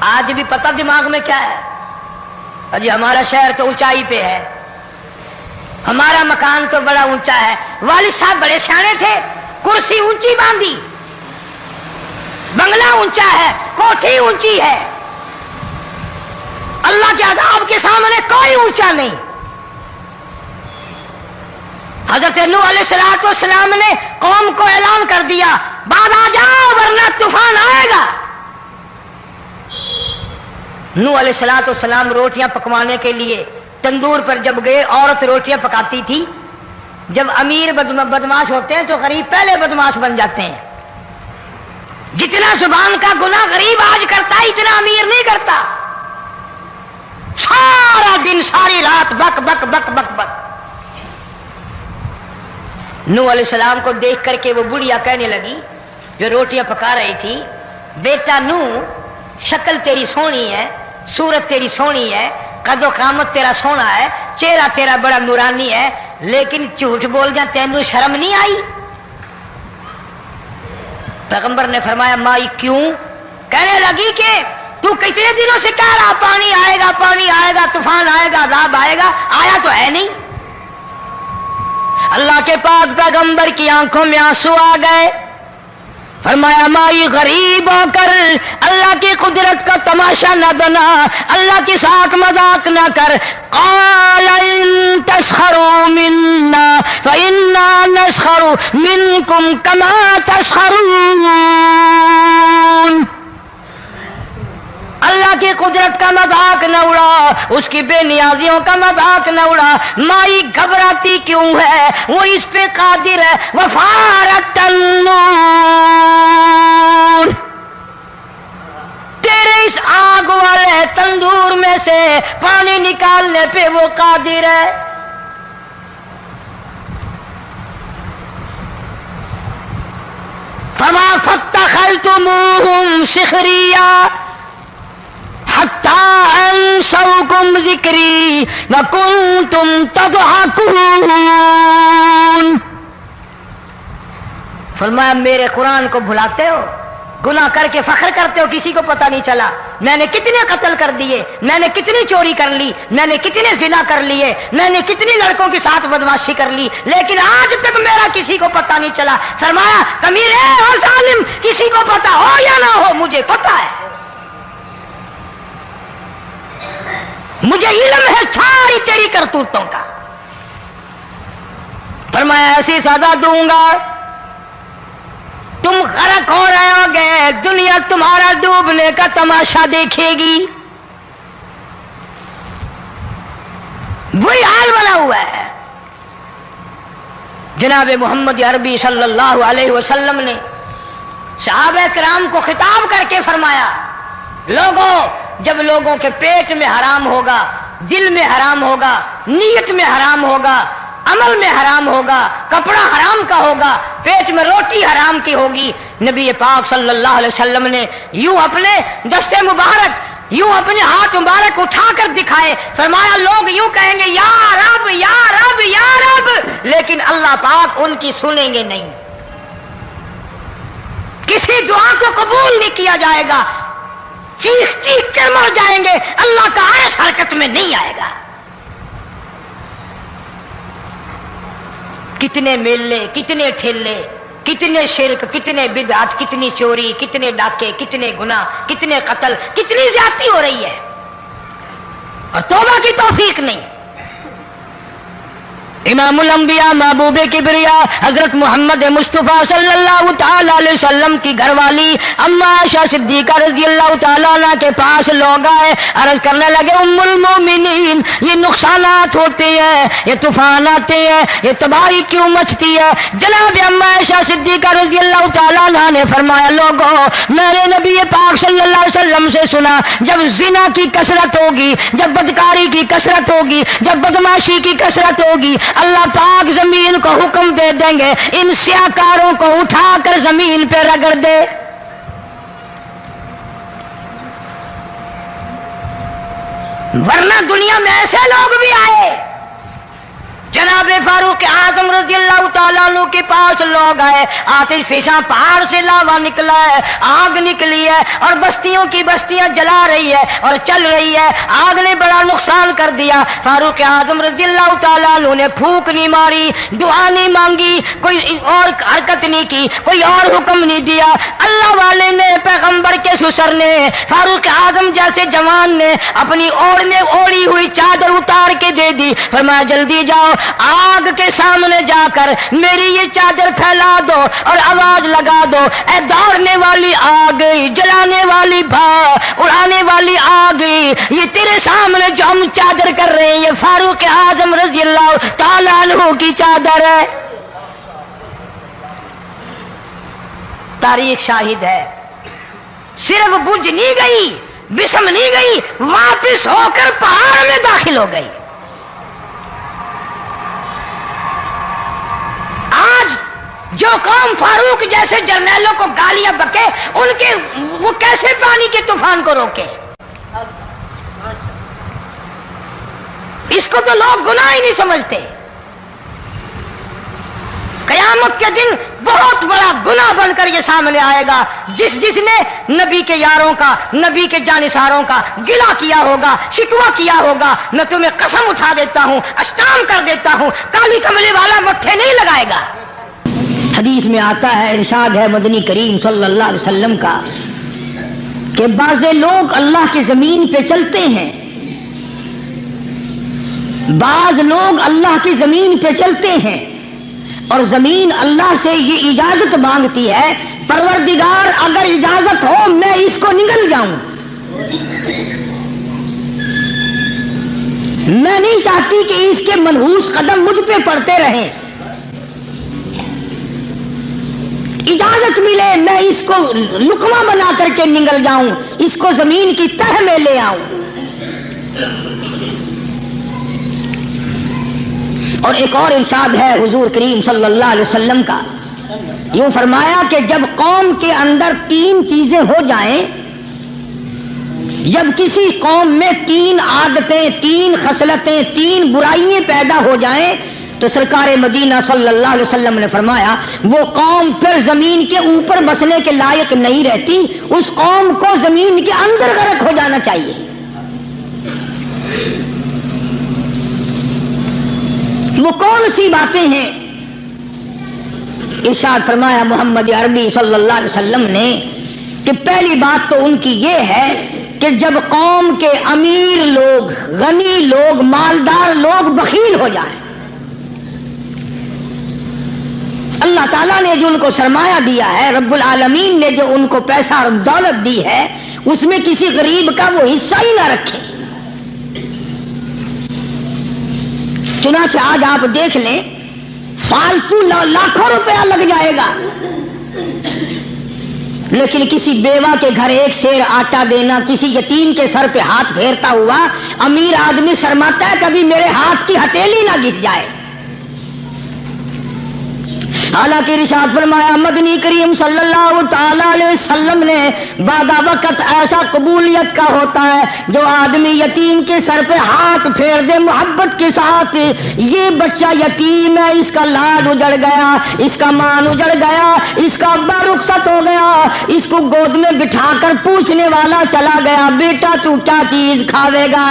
Speaker 1: آج بھی پتہ دماغ میں کیا ہے؟ جی ہمارا شہر تو اونچائی پہ ہے، ہمارا مکان تو بڑا اونچا ہے، والد صاحب بڑے سیانے تھے، کرسی اونچی باندھی، بنگلہ اونچا ہے، کوٹھی اونچی ہے، اللہ کے عذاب کے سامنے کوئی اونچا نہیں۔ حضرت نوح علیہ السلام نے قوم کو اعلان کر دیا بعد آ جاؤ ورنہ طوفان آئے گا۔ نوح علیہ السلام روٹیاں پکوانے کے لیے تندور پر جب گئے، عورت روٹیاں پکاتی تھی۔ جب امیر بدماش ہوتے ہیں تو غریب پہلے بدماش بن جاتے ہیں۔ جتنا زبان کا گناہ غریب آج کرتا ہے اتنا امیر نہیں کرتا۔ سارا دن ساری رات بک بک بک بک بک۔ نوح علیہ السلام کو دیکھ کر کے وہ بڑھیا کہنے لگی جو روٹیاں پکا رہی تھی، بیٹا نوح شکل تیری سونی ہے، صورت تیری سونی ہے، قد و قامت تیرا سونا ہے، چہرہ تیرا بڑا نورانی ہے، لیکن جھوٹ بول جا تینوں شرم نہیں آئی؟ پیغمبر نے فرمایا مائی کیوں؟ کہنے لگی کہ تو کتنے دنوں سے کہہ رہا پانی آئے گا، پانی آئے گا، طوفان آئے گا، عذاب آئے گا، آیا تو ہے نہیں۔ اللہ کے پاک پیغمبر کی آنکھوں میں آنسو آ گئے۔ فرمایا مائی غریب ہو کر اللہ کی قدرت کا تماشا نہ بنا، اللہ کے ساتھ مذاق نہ کر۔ قال ان تسخروا منا فإنا نسخر منكم كما تسخرون۔ اللہ کی قدرت کا مذاق نہ اڑا، اس کی بے نیازیوں کا مذاق نہ اڑا۔ مائی گھبراتی کیوں ہے؟ وہ اس پہ قادر ہے۔ وفارت النور، تیرے اس آگ والے تندور میں سے پانی نکالنے پہ وہ قادر ہے۔ فما فاتخذتموہم سخریا حتی انسوکم ذکری وکنتم تضحکون۔ فرمایا میرے قرآن کو بھلاتے ہو، گناہ کر کے فخر کرتے ہو، کسی کو پتہ نہیں چلا میں نے کتنے قتل کر دیے، میں نے کتنی چوری کر لی، میں نے کتنے زنا کر لیے، میں نے کتنی لڑکوں کے ساتھ بدماشی کر لی، لیکن آج تک میرا کسی کو پتہ نہیں چلا۔ فرمایا امیر اور ظالم کسی کو پتہ ہو یا نہ ہو مجھے پتہ ہے، مجھے علم ہے ساری تیری کرتوتوں کا۔ فرمایا ایسی سزا دوں گا تم غرق ہو رہے ہو گے، دنیا تمہارا ڈوبنے کا تماشا دیکھے گی۔ وہی حال بنا ہوا ہے۔ جناب محمد عربی صلی اللہ علیہ وسلم نے صحابہ کرام کو خطاب کر کے فرمایا لوگوں، جب لوگوں کے پیٹ میں حرام ہوگا، دل میں حرام ہوگا، نیت میں حرام ہوگا، عمل میں حرام ہوگا، کپڑا حرام کا ہوگا، پیٹ میں روٹی حرام کی ہوگی، نبی پاک صلی اللہ علیہ وسلم نے یوں اپنے دستے مبارک، یوں اپنے ہاتھ مبارک اٹھا کر دکھائے، فرمایا لوگ یوں کہیں گے یا رب یا رب یا رب، لیکن اللہ پاک ان کی سنیں گے نہیں، کسی دعا کو قبول نہیں کیا جائے گا، چیخ چیخ کر مر جائیں گے، اللہ کا عرش حرکت میں نہیں آئے گا۔ کتنے میلے، کتنے ٹھیلے، کتنے شرک، کتنے بدعت، کتنی چوری، کتنے ڈاکے، کتنے گناہ، کتنے قتل، کتنی زیادتی ہو رہی ہے۔ اور توبہ کی توفیق نہیں. امام الانبیاء محبوب کبریا حضرت محمد مصطفیٰ صلی اللہ تعالی علیہ وسلم کی گھر والی اما عائشہ صدیقہ رضی اللہ تعالیٰ عنہ کے پاس لوگ آئے, عرض کرنے لگے ام المومنین یہ نقصانات ہوتے ہیں, یہ طوفان آتے ہیں, یہ تباہی کیوں مچتی ہے؟ جناب اما عائشہ صدیقہ رضی اللہ تعالیٰ عنہ نے فرمایا لوگوں میں نے نبی پاک صلی اللہ علیہ وسلم سے سنا جب زنا کی کثرت ہوگی, جب بدکاری کی کثرت ہوگی, جب بدماشی کی کثرت ہوگی, اللہ پاک زمین کو حکم دے دیں گے ان سیاکاروں کو اٹھا کر زمین پہ رگڑ دے. ورنہ دنیا میں ایسے لوگ بھی آئے. جناب فاروق اعظم رضی اللہ تعالیٰ عنہ کے پاس لوگ آئے, آتش فشاں پہاڑ سے لاوا نکلا ہے, آگ نکلی ہے اور بستیوں کی بستیاں جلا رہی ہے اور چل رہی ہے, آگ نے بڑا نقصان کر دیا. فاروق اعظم رضی اللہ تعالیٰ عنہ نے پھونک نہیں ماری, دعا نہیں مانگی, کوئی اور حرکت نہیں کی, کوئی اور حکم نہیں دیا. اللہ والے نے, پیغمبر کے سسر نے, فاروق اعظم جیسے جوان نے اپنی اوڑھی ہوئی چادر اتار کے دے دی. فرمایا جلدی جاؤ آگ کے سامنے جا کر میری یہ چادر پھیلا دو اور آواز لگا دو, اے دوڑنے والی آگ, جلانے والی اڑانے والی آگ, یہ تیرے سامنے جو ہم چادر کر رہے ہیں یہ فاروق اعظم رضی اللہ تعالیٰ عنہ کی چادر ہے. تاریخ شاہد ہے. صرف بجھ نہیں گئی, بسم نہیں گئی, واپس ہو کر پہاڑ میں داخل ہو گئی. آج جو قوم فاروق جیسے جرنیلوں کو گالیاں بکے ان کے وہ کیسے پانی کے طوفان کو روکے؟ اس کو تو لوگ گناہ ہی نہیں سمجھتے. قیامت کے دن بہت بڑا گناہ بن کر یہ سامنے آئے گا. جس نے نبی کے یاروں کا, نبی کے جانثاروں کا گلہ کیا ہوگا, شکوہ کیا ہوگا, میں تمہیں قسم اٹھا دیتا ہوں, اشتام کر دیتا ہوں, کالی کملی والا مٹھے نہیں لگائے گا. حدیث میں آتا ہے, ارشاد ہے مدنی کریم صلی اللہ علیہ وسلم کا کہ بعض لوگ اللہ کی زمین پہ چلتے ہیں, بعض لوگ اللہ کی زمین پہ چلتے ہیں اور زمین اللہ سے یہ اجازت مانگتی ہے, پروردگار اگر اجازت ہو میں اس کو نگل جاؤں, میں نہیں چاہتی کہ اس کے منحوس قدم مجھ پہ پڑتے رہیں, اجازت ملے میں اس کو لقمہ بنا کر کے نگل جاؤں, اس کو زمین کی تہ میں لے آؤں. اور ایک اور ارشاد ہے حضور کریم صلی اللہ علیہ وسلم کا, یوں فرمایا کہ جب قوم کے اندر 3 چیزیں ہو جائیں, جب کسی قوم میں 3 عادتیں, 3 خصلتیں, 3 برائیاں پیدا ہو جائیں تو سرکار مدینہ صلی اللہ علیہ وسلم نے فرمایا وہ قوم پھر زمین کے اوپر بسنے کے لائق نہیں رہتی, اس قوم کو زمین کے اندر غرق ہو جانا چاہیے. وہ کون سی باتیں ہیں؟ ارشاد فرمایا محمد عربی صلی اللہ علیہ وسلم نے کہ پہلی بات تو ان کی یہ ہے کہ جب قوم کے امیر لوگ, غنی لوگ, مالدار لوگ بخیل ہو جائیں, اللہ تعالیٰ نے جو ان کو سرمایہ دیا ہے, رب العالمین نے جو ان کو پیسہ اور دولت دی ہے, اس میں کسی غریب کا وہ حصہ ہی نہ رکھے. چنانچہ آج آپ دیکھ لیں فالتو لاکھوں روپیہ لگ جائے گا, لیکن کسی بیوہ کے گھر 1 سیر آٹا دینا, کسی یتیم کے سر پہ ہاتھ پھیرتا ہوا امیر آدمی شرماتا ہے کبھی میرے ہاتھ کی ہتھیلی نہ گھس جائے. حالانکہ ارشاد فرمایا مدنی کریم صلی اللہ تعالی علیہ وسلم نے بعد وقت ایسا قبولیت کا ہوتا ہے جو آدمی یتیم کے سر پہ ہاتھ پھیر دے محبت کے ساتھ, یہ بچہ یتیم ہے, اس کا لاڈ اجڑ گیا, اس کا مان اجڑ گیا, اس کا ابا رخصت ہو گیا, اس کو گود میں بٹھا کر پوچھنے والا چلا گیا بیٹا تو کیا چیز کھاوے گا,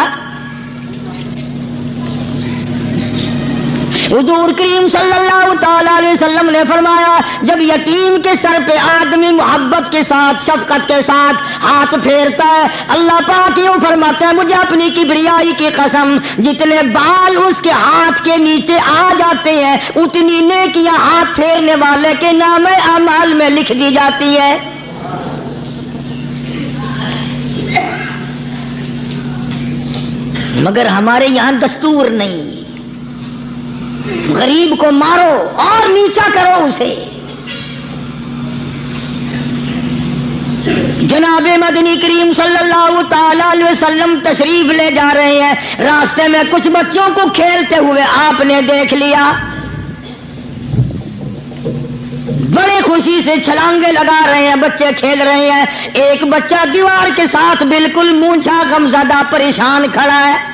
Speaker 1: حضور کریم صلی اللہ تعالی علیہ وسلم نے فرمایا جب یتیم کے سر پہ آدمی محبت کے ساتھ شفقت کے ساتھ ہاتھ پھیرتا ہے، اللہ پاک یوں فرماتا ہے مجھے اپنی کبریائی کی قسم جتنے بال اس کے ہاتھ کے نیچے آ جاتے ہیں اتنی نیکیاں ہاتھ پھیرنے والے کے نام اعمال میں لکھ دی جاتی ہے۔ مگر ہمارے یہاں دستور نہیں، غریب کو مارو اور نیچا کرو اسے۔ جناب مدنی کریم صلی اللہ تعالی علیہ وسلم تشریف لے جا رہے ہیں، راستے میں کچھ بچوں کو کھیلتے ہوئے آپ نے دیکھ لیا، بڑی خوشی سے چھلانگے لگا رہے ہیں، بچے کھیل رہے ہیں، ایک بچہ دیوار کے ساتھ بالکل مونچھا غمزدہ پریشان کھڑا ہے۔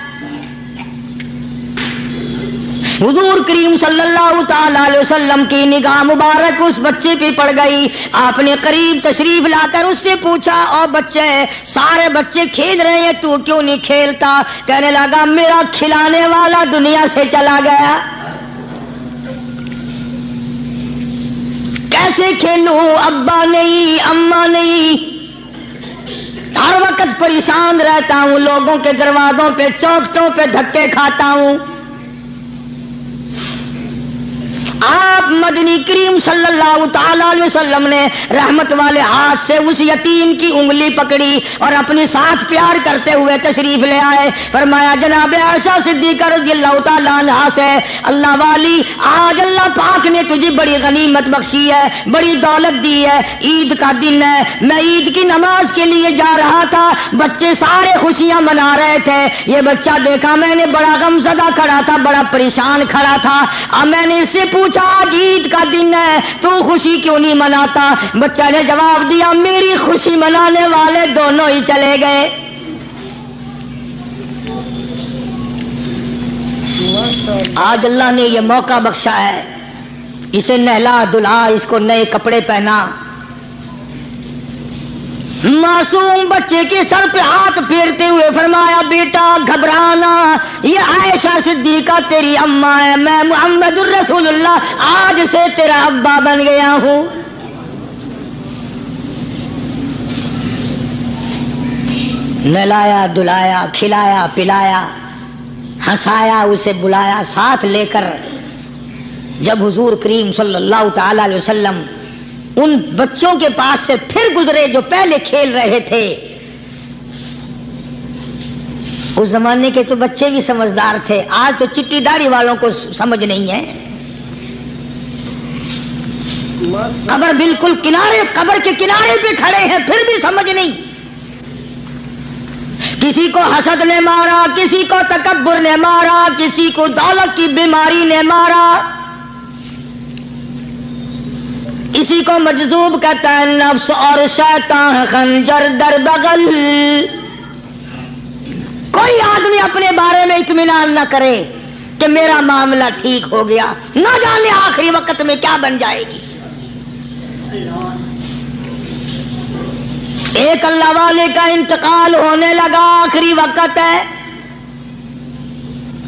Speaker 1: حضور کریم صلی اللہ تعالی علیہ وسلم کی نگاہ مبارک اس بچے پہ پڑ گئی، آپ نے قریب تشریف لا کر اس سے پوچھا او بچے سارے بچے کھیل رہے ہیں تو کیوں نہیں کھیلتا؟ کہنے لگا میرا کھلانے والا دنیا سے چلا گیا، کیسے کھیلوں، ابا نہیں اماں نہیں، ہر وقت پریشان رہتا ہوں، لوگوں کے دروازوں پہ چوکھٹوں پہ دھکے کھاتا ہوں۔ آپ مدنی کریم صلی اللہ تعالی علیہ وسلم نے رحمت والے ہاتھ سے اس یتیم کی انگلی پکڑی اور اپنے ساتھ پیار کرتے ہوئے تشریف لے آئے، فرمایا جناب عائشہ صدیقہ رضی اللہ تعالی عنہا سے اللہ والی آج اللہ پاک نے تجھے بڑی غنیمت بخشی ہے، بڑی دولت دی ہے، عید کا دن ہے، میں عید کی نماز کے لیے جا رہا تھا، بچے سارے خوشیاں منا رہے تھے، یہ بچہ دیکھا میں نے بڑا غمزدہ کھڑا تھا، بڑا پریشان کھڑا تھا، اب میں نے اس سے پوچھا آج عید کا دن ہے تو خوشی کیوں نہیں مناتا؟ بچہ نے جواب دیا میری خوشی منانے والے دونوں ہی چلے گئے۔ آج اللہ نے یہ موقع بخشا ہے، اسے نہلا دھلا، اس کو نئے کپڑے پہنا، معصوم بچے کے سر پہ ہاتھ پھیرتے ہوئے فرمایا بیٹا گھبرانا، یہ عائشہ صدیقہ تیری اماں ہے، میں محمد الرسول اللہ آج سے تیرا ابا بن گیا ہوں۔ نہلایا دھلایا، کھلایا پلایا، ہنسایا، اسے بلایا ساتھ لے کر، جب حضور کریم صلی اللہ تعالی علیہ وسلم ان بچوں کے پاس سے پھر گزرے جو پہلے کھیل رہے تھے، اس زمانے کے تو بچے بھی سمجھدار تھے، آج تو چٹی داڑھی والوں کو سمجھ نہیں ہے، قبر بالکل کنارے، قبر کے کنارے پہ کھڑے ہیں پھر بھی سمجھ نہیں، کسی کو حسد نے مارا، کسی کو تکبر نے مارا، کسی کو دولت کی بیماری نے مارا، اسی کو مجذوب کہتا ہے، نفس اور شیطان خنجر در بغل۔ کوئی آدمی اپنے بارے میں اطمینان نہ کرے کہ میرا معاملہ ٹھیک ہو گیا، نہ جانے آخری وقت میں کیا بن جائے گی۔ ایک اللہ والے کا انتقال ہونے لگا، آخری وقت ہے،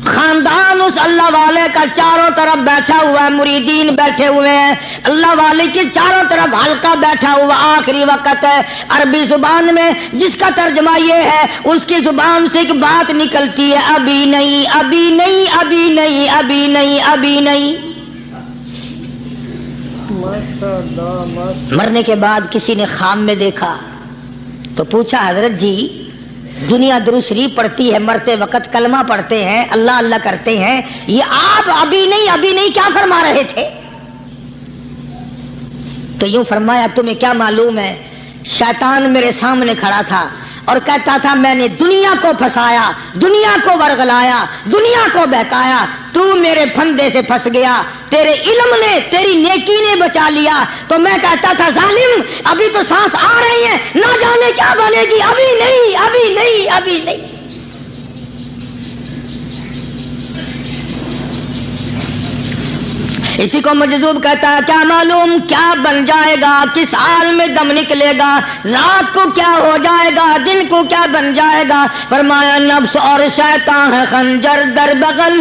Speaker 1: خاندان اس اللہ والے کا چاروں طرف بیٹھا ہوا ہے، مریدین بیٹھے ہوئے ہیں، اللہ والے کے چاروں طرف حلقہ بیٹھا ہوا، آخری وقت ہے۔ عربی زبان میں جس کا ترجمہ یہ ہے، اس کی زبان سے ایک بات نکلتی ہے، ابھی نہیں ابھی نہیں ابھی نہیں ابھی نہیں ابھی نہیں۔ مرنے کے بعد کسی نے خواب میں دیکھا تو پوچھا حضرت جی دنیا درود شریف پڑھتی ہے، مرتے وقت کلمہ پڑھتے ہیں، اللہ اللہ کرتے ہیں، یہ آپ ابھی نہیں کیا فرما رہے تھے؟ تو یوں فرمایا تمہیں کیا معلوم ہے، شیطان میرے سامنے کھڑا تھا اور کہتا تھا میں نے دنیا کو پھنسایا، دنیا کو ورغلایا، دنیا کو بہکایا، تو میرے پھندے سے پھنس گیا، تیرے علم نے، تیری نیکی نے بچا لیا۔ تو میں کہتا تھا ظالم ابھی تو سانس آ رہی ہے، نہ جانے کیا بنے گی، ابھی نہیں ابھی نہیں ابھی نہیں۔ اسی کو مجذوب کہتا ہے، کیا معلوم کیا بن جائے گا، کس حال میں دم نکلے گا، رات کو کیا ہو جائے گا، دن کو کیا بن جائے گا۔ فرمایا نفس اور شیطان ہے خنجر در بغل،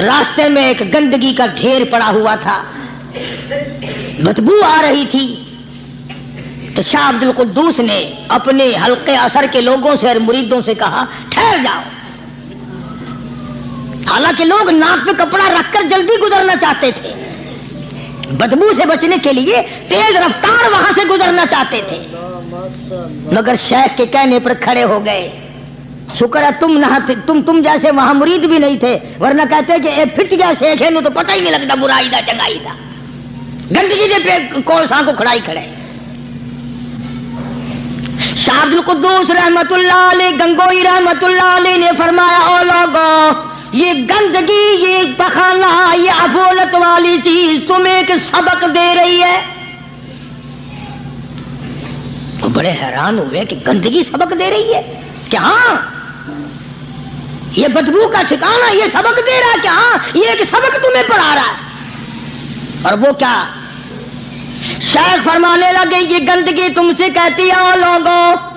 Speaker 1: راستے میں ایک گندگی کا ڈھیر پڑا ہوا تھا، بدبو آ رہی تھی، تو شاہ عبد القدوس نے اپنے حلقے اثر کے لوگوں سے اور مریدوں سے کہا ٹھہر جاؤ۔ حالانکہ لوگ ناک پہ کپڑا رکھ کر جلدی گزرنا چاہتے تھے، بدبو سے بچنے کے لیے تیز رفتار وہاں سے گزرنا چاہتے تھے، مگر شیخ کے کہنے پر کھڑے ہو گئے۔ شکر ہے تم جیسے وہاں مرید بھی نہیں تھے، ورنہ کہتے کہ اے پھٹ گیا شیخ ہے، تو پتہ ہی نہیں لگتا برائی دا چنگائی دا، گندگی دے پہ کولساں کو کھڑائی کھڑے۔ شاہ عبد القدوس رحمت اللہ علیہ گنگوئی رحمت اللہ علیہ نے فرمایا او لوگوں، یہ گندگی، یہ پخانہ، یہ افولت والی چیز تمہیں ایک سبق دے رہی ہے۔ وہ بڑے حیران ہوئے کہ گندگی سبق دے رہی ہے کہ ہاں یہ بدبو کا ٹھکانہ یہ سبق دے رہا ہے کہ ہاں یہ ایک سبق تمہیں پڑھا رہا ہے۔ اور وہ کیا؟ شیخ فرمانے لگے یہ گندگی تم سے کہتی ہے او لوگوں،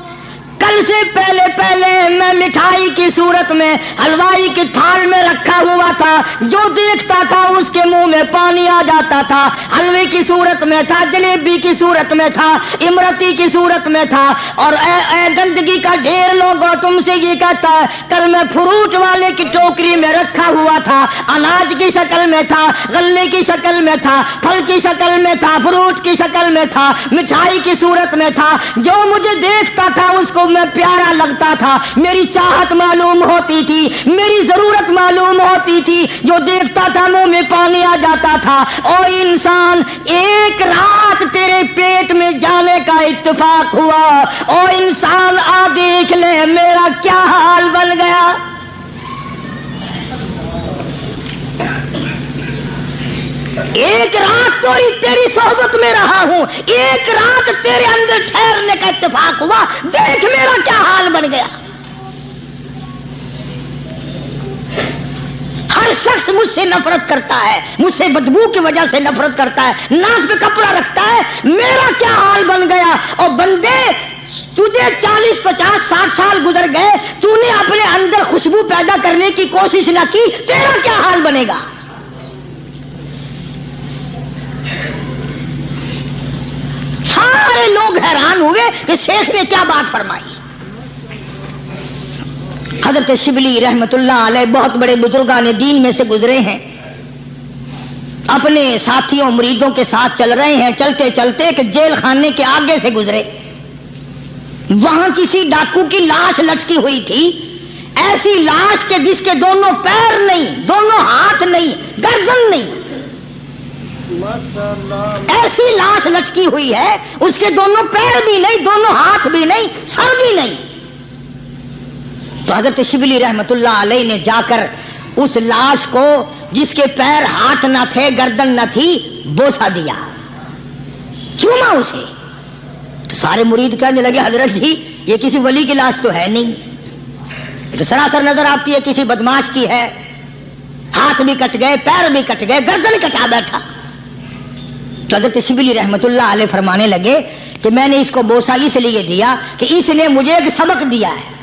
Speaker 1: کل سے پہلے میں مٹھائی کی صورت میں حلوائی کی تھال میں رکھا ہوا تھا، جو دیکھتا تھا اس کے منہ میں پانی آ جاتا تھا، حلوے کی صورت میں تھا، جلیبی کی صورت میں تھا، امرتی کی صورت میں تھا، اور اے گندگی کا ڈھیر لوگوں تم سے یہ کہتا ہے کل میں فروٹ والے کی ٹوکری میں رکھا ہوا تھا، اناج کی شکل میں تھا، غلے کی شکل میں تھا، پھل کی شکل میں تھا، فروٹ کی شکل میں تھا، مٹھائی کی صورت میں تھا، جو مجھے دیکھتا تھا اس کو میں پیارا لگتا تھا، میری چاہت معلوم ہوتی تھی، میری ضرورت معلوم ہوتی تھی، جو دیکھتا تھا منہ میں پانی آ جاتا تھا۔ او انسان، ایک رات تیرے پیٹ میں جانے کا اتفاق ہوا، او انسان آ دیکھ لے میرا کیا حال بن گیا۔ ایک رات تو تیری صحبت میں رہا ہوں، ایک رات تیرے اندر ٹھہرنے کا اتفاق ہوا، دیکھ میرا کیا حال بن گیا۔ ہر شخص مجھ سے نفرت کرتا ہے، مجھ سے بدبو کی وجہ سے نفرت کرتا ہے، ناک پہ کپڑا رکھتا ہے، میرا کیا حال بن گیا۔ اور بندے تجھے 40 50 60 سال گزر گئے، تو نے اپنے اندر خوشبو پیدا کرنے کی کوشش نہ کی، تیرا کیا حال بنے گا۔ سارے لوگ حیران ہوئے کہ شیخ نے کیا بات فرمائی۔ حضرت شبلی رحمت اللہ علیہ بہت بڑے بزرگان دین میں سے گزرے ہیں، اپنے ساتھیوں مریدوں کے ساتھ چل رہے ہیں، چلتے چلتے کہ جیل خانے کے آگے سے گزرے، وہاں کسی ڈاکو کی لاش لٹکی ہوئی تھی، ایسی لاش کہ جس کے دونوں پیر نہیں، دونوں ہاتھ نہیں، گردن نہیں، ایسی لاش لٹکی ہوئی ہے، اس کے دونوں پیر بھی نہیں، دونوں ہاتھ بھی نہیں، سر بھی نہیں۔ تو حضرت شبلی رحمت اللہ علیہ نے جا کر اس لاش کو جس کے پیر ہاتھ نہ تھے گردن نہ تھی بوسا دیا، چوما اسے۔ تو سارے مرید کہنے لگے حضرت جی یہ کسی ولی کی لاش تو ہے نہیں، یہ تو سراسر نظر آتی ہے کسی بدماش کی ہے، ہاتھ بھی کٹ گئے، پیر بھی کٹ گئے، گردن کٹا بیٹھا۔ تو حضرت شبلی رحمت اللہ علیہ فرمانے لگے کہ میں نے اس کو بوسا اس لیے دیا کہ اس نے مجھے ایک سبق دیا ہے،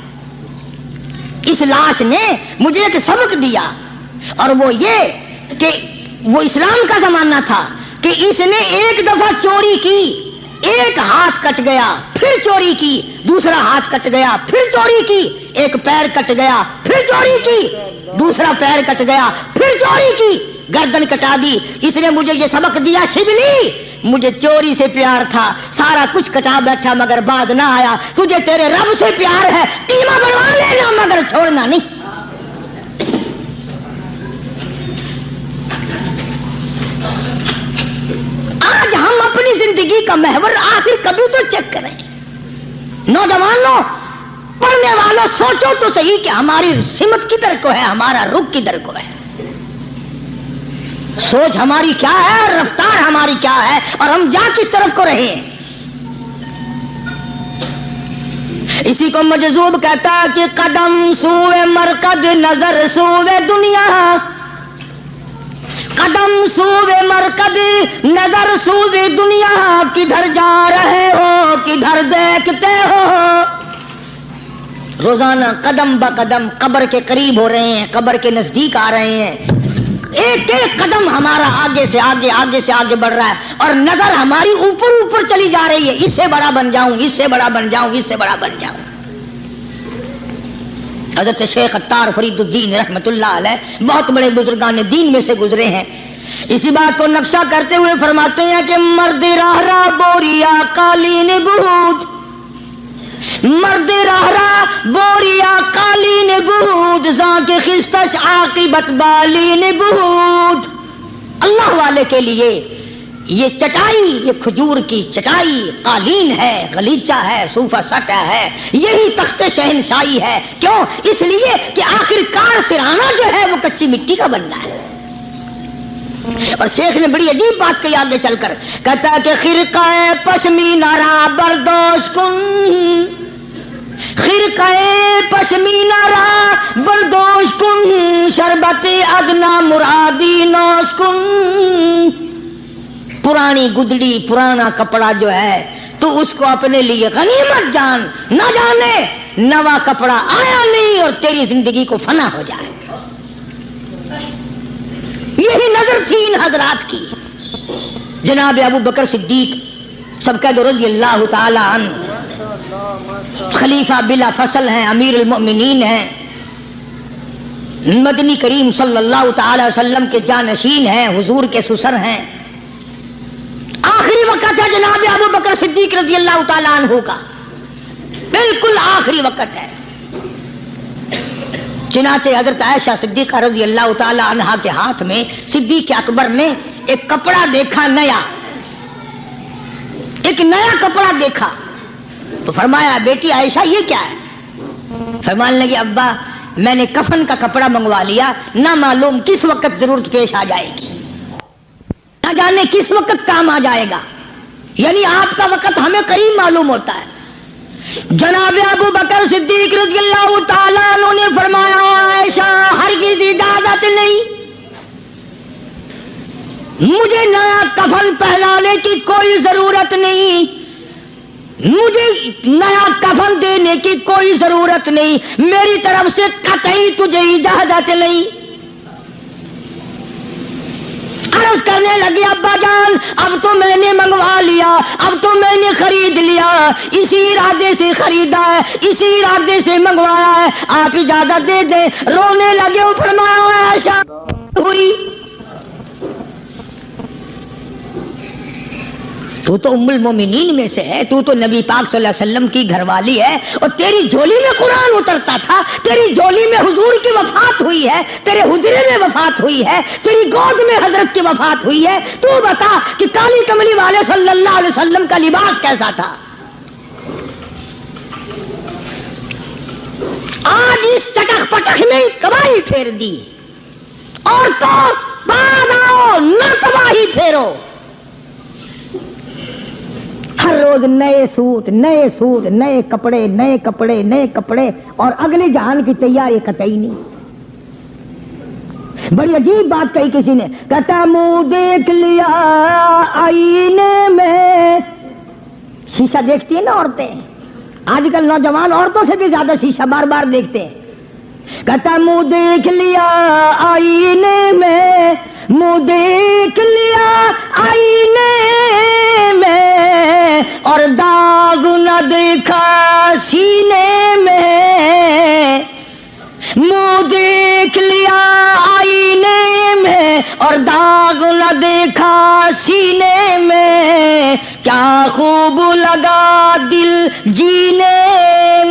Speaker 1: اس لاش نے مجھے ایک سبق دیا، اور وہ یہ کہ وہ اسلام کا زمانہ تھا کہ اس نے ایک دفعہ چوری کی، ایک ہاتھ کٹ گیا، پھر چوری کی، دوسرا ہاتھ کٹ گیا، پھر چوری کی، ایک پیر کٹ گیا، پھر چوری کی، دوسرا پیر کٹ گیا، پھر چوری کی، گردن کٹا دی۔ اس نے مجھے یہ سبق دیا شبلی مجھے چوری سے پیار تھا، سارا کچھ کٹا بیٹھا مگر بعد نہ آیا، تجھے تیرے رب سے پیار ہے، ٹیما بنوا لینا مگر چھوڑنا نہیں۔ آج ہم اپنی زندگی کا محور آخر کبھی تو چیک کریں۔ نوجوانوں، پڑھنے والوں، سوچو تو صحیح کہ ہماری سمت کدھر کو ہے، ہمارا رخ کدھر کو ہے، سوچ ہماری کیا ہے، رفتار ہماری کیا ہے، اور ہم جا کس طرف کو رہے ہیں۔ اسی کو مجذوب کہتا ہے کہ قدم سوئے مرکز نظر سوئے دنیا، قدم سوئے مرکز نظر سوئے دنیا، کدھر جا رہے ہو کدھر دیکھتے ہو۔ روزانہ قدم بقدم قبر کے قریب ہو رہے ہیں، قبر کے نزدیک آ رہے ہیں، ایک ایک قدم ہمارا آگے سے آگے بڑھ رہا ہے اور نظر ہماری اوپر چلی جا رہی ہے، اس سے بڑا بن جاؤں، اس سے بڑا بن جاؤں، اس سے بڑا بن جاؤں۔ حضرت شیخ عطار فرید الدین رحمت اللہ علیہ بہت بڑے بزرگان دین میں سے گزرے ہیں، اسی بات کو نقشہ کرتے ہوئے فرماتے ہیں کہ مرد راہ بوریا قالین بود، مرد راہ بوریا قالین بود، ذاک خستش عاقبت بالین بود۔ اللہ والے کے لیے یہ چٹائی، یہ کھجور کی چٹائی قالین ہے، غلیچہ ہے، صوفہ سٹا ہے، یہی تخت شہنشاہی ہے۔ کیوں؟ اس لیے کہ آخر کار سرہانہ جو ہے وہ کچی مٹی کا بننا ہے۔ اور شیخ نے بڑی عجیب بات کہی آگے چل کر، کہتا ہے کہ خرقہ پشمینہ را بردوش کن، خرقہ پشمینہ را بردوش کن، شربت ادنا مرادی نوش کن۔ پرانی گدڑی، پرانا کپڑا جو ہے تو اس کو اپنے لیے غنیمت جان، نہ جانے نوا کپڑا آیا نہیں اور تیری زندگی کو فنا ہو جائے۔ یہی نظر تھی ان حضرات کی۔ جناب ابو بکر صدیق سبقہ رضی اللہ تعالی عنہ خلیفہ بلا فصل ہیں، امیر المؤمنین ہیں، مدنی کریم صلی اللہ تعالی وسلم کے جانشین ہیں، حضور کے سسر ہیں۔ آخری وقت ہے جناب ابو بکر صدیق رضی اللہ تعالی عنہ کا، بالکل آخری وقت ہے۔ چنانچہ حضرت عائشہ صدیقہ رضی اللہ تعالی عنہا کے ہاتھ میں صدیق اکبر نے ایک کپڑا دیکھا، نیا، ایک نیا کپڑا دیکھا تو فرمایا بیٹی عائشہ یہ کیا ہے؟ فرمانے لگے ابا میں نے کفن کا کپڑا منگوا لیا، نہ معلوم کس وقت ضرورت پیش آ جائے گی، نہ جانے کس وقت کام آ جائے گا، یعنی آپ کا وقت ہمیں قریب معلوم ہوتا ہے۔ جناب ابو بکر صدیق رضی اللہ تعالیٰ عنہ نے فرمایا عائشہ ہرگز اجازت نہیں، مجھے نیا کفن پہنانے کی کوئی ضرورت نہیں، مجھے نیا کفن دینے کی کوئی ضرورت نہیں، میری طرف سے قطعی تجھے اجازت نہیں۔ عرض کرنے لگے ابا جان اب تو میں نے منگوا لیا، اب تو میں نے خرید لیا، اسی ارادے سے خریدا ہے، اسی ارادے سے منگوایا ہے، آپ اجازت دے دیں۔ رونے لگے، فرمایا عائشہ ہوئی تو ام المومنین میں سے ہے، تو نبی پاک صلی اللہ علیہ وسلم کی گھر والی ہے، اور تیری جھولی میں قرآن اترتا تھا، تیری جھولی میں حضور کی وفات ہوئی ہے، تیرے حجرے میں وفات ہوئی ہے، تیری گود میں حضرت کی وفات ہوئی ہے، تو بتا کہ کالی کملی والے صلی اللہ علیہ وسلم کا لباس کیسا تھا؟ آج اس چٹخ پٹخ نے تباہی پھیر دی، اور تو بعد آؤ نہ تباہی پھیرو۔ ہر روز نئے سوٹ، نئے سوٹ، نئے کپڑے، نئے کپڑے، نئے کپڑے، اور اگلے جہان کی تیاری قطعی نہیں۔ بڑی عجیب بات کہی کسی نے، کہتا منہ دیکھ لیا آئینے میں، شیشہ دیکھتی ہیں نا عورتیں، آج کل نوجوان عورتوں سے بھی زیادہ شیشہ بار بار دیکھتے ہیں۔ کہتا منہ دیکھ لیا آئینے میں، منہ دیکھ لیا آئینے میں، اور داغ نہ دیکھا سینے میں، منہ دیکھ لیا آئینے میں اور داغ نہ دیکھا سینے میں، کیا خوب لگا دل جینے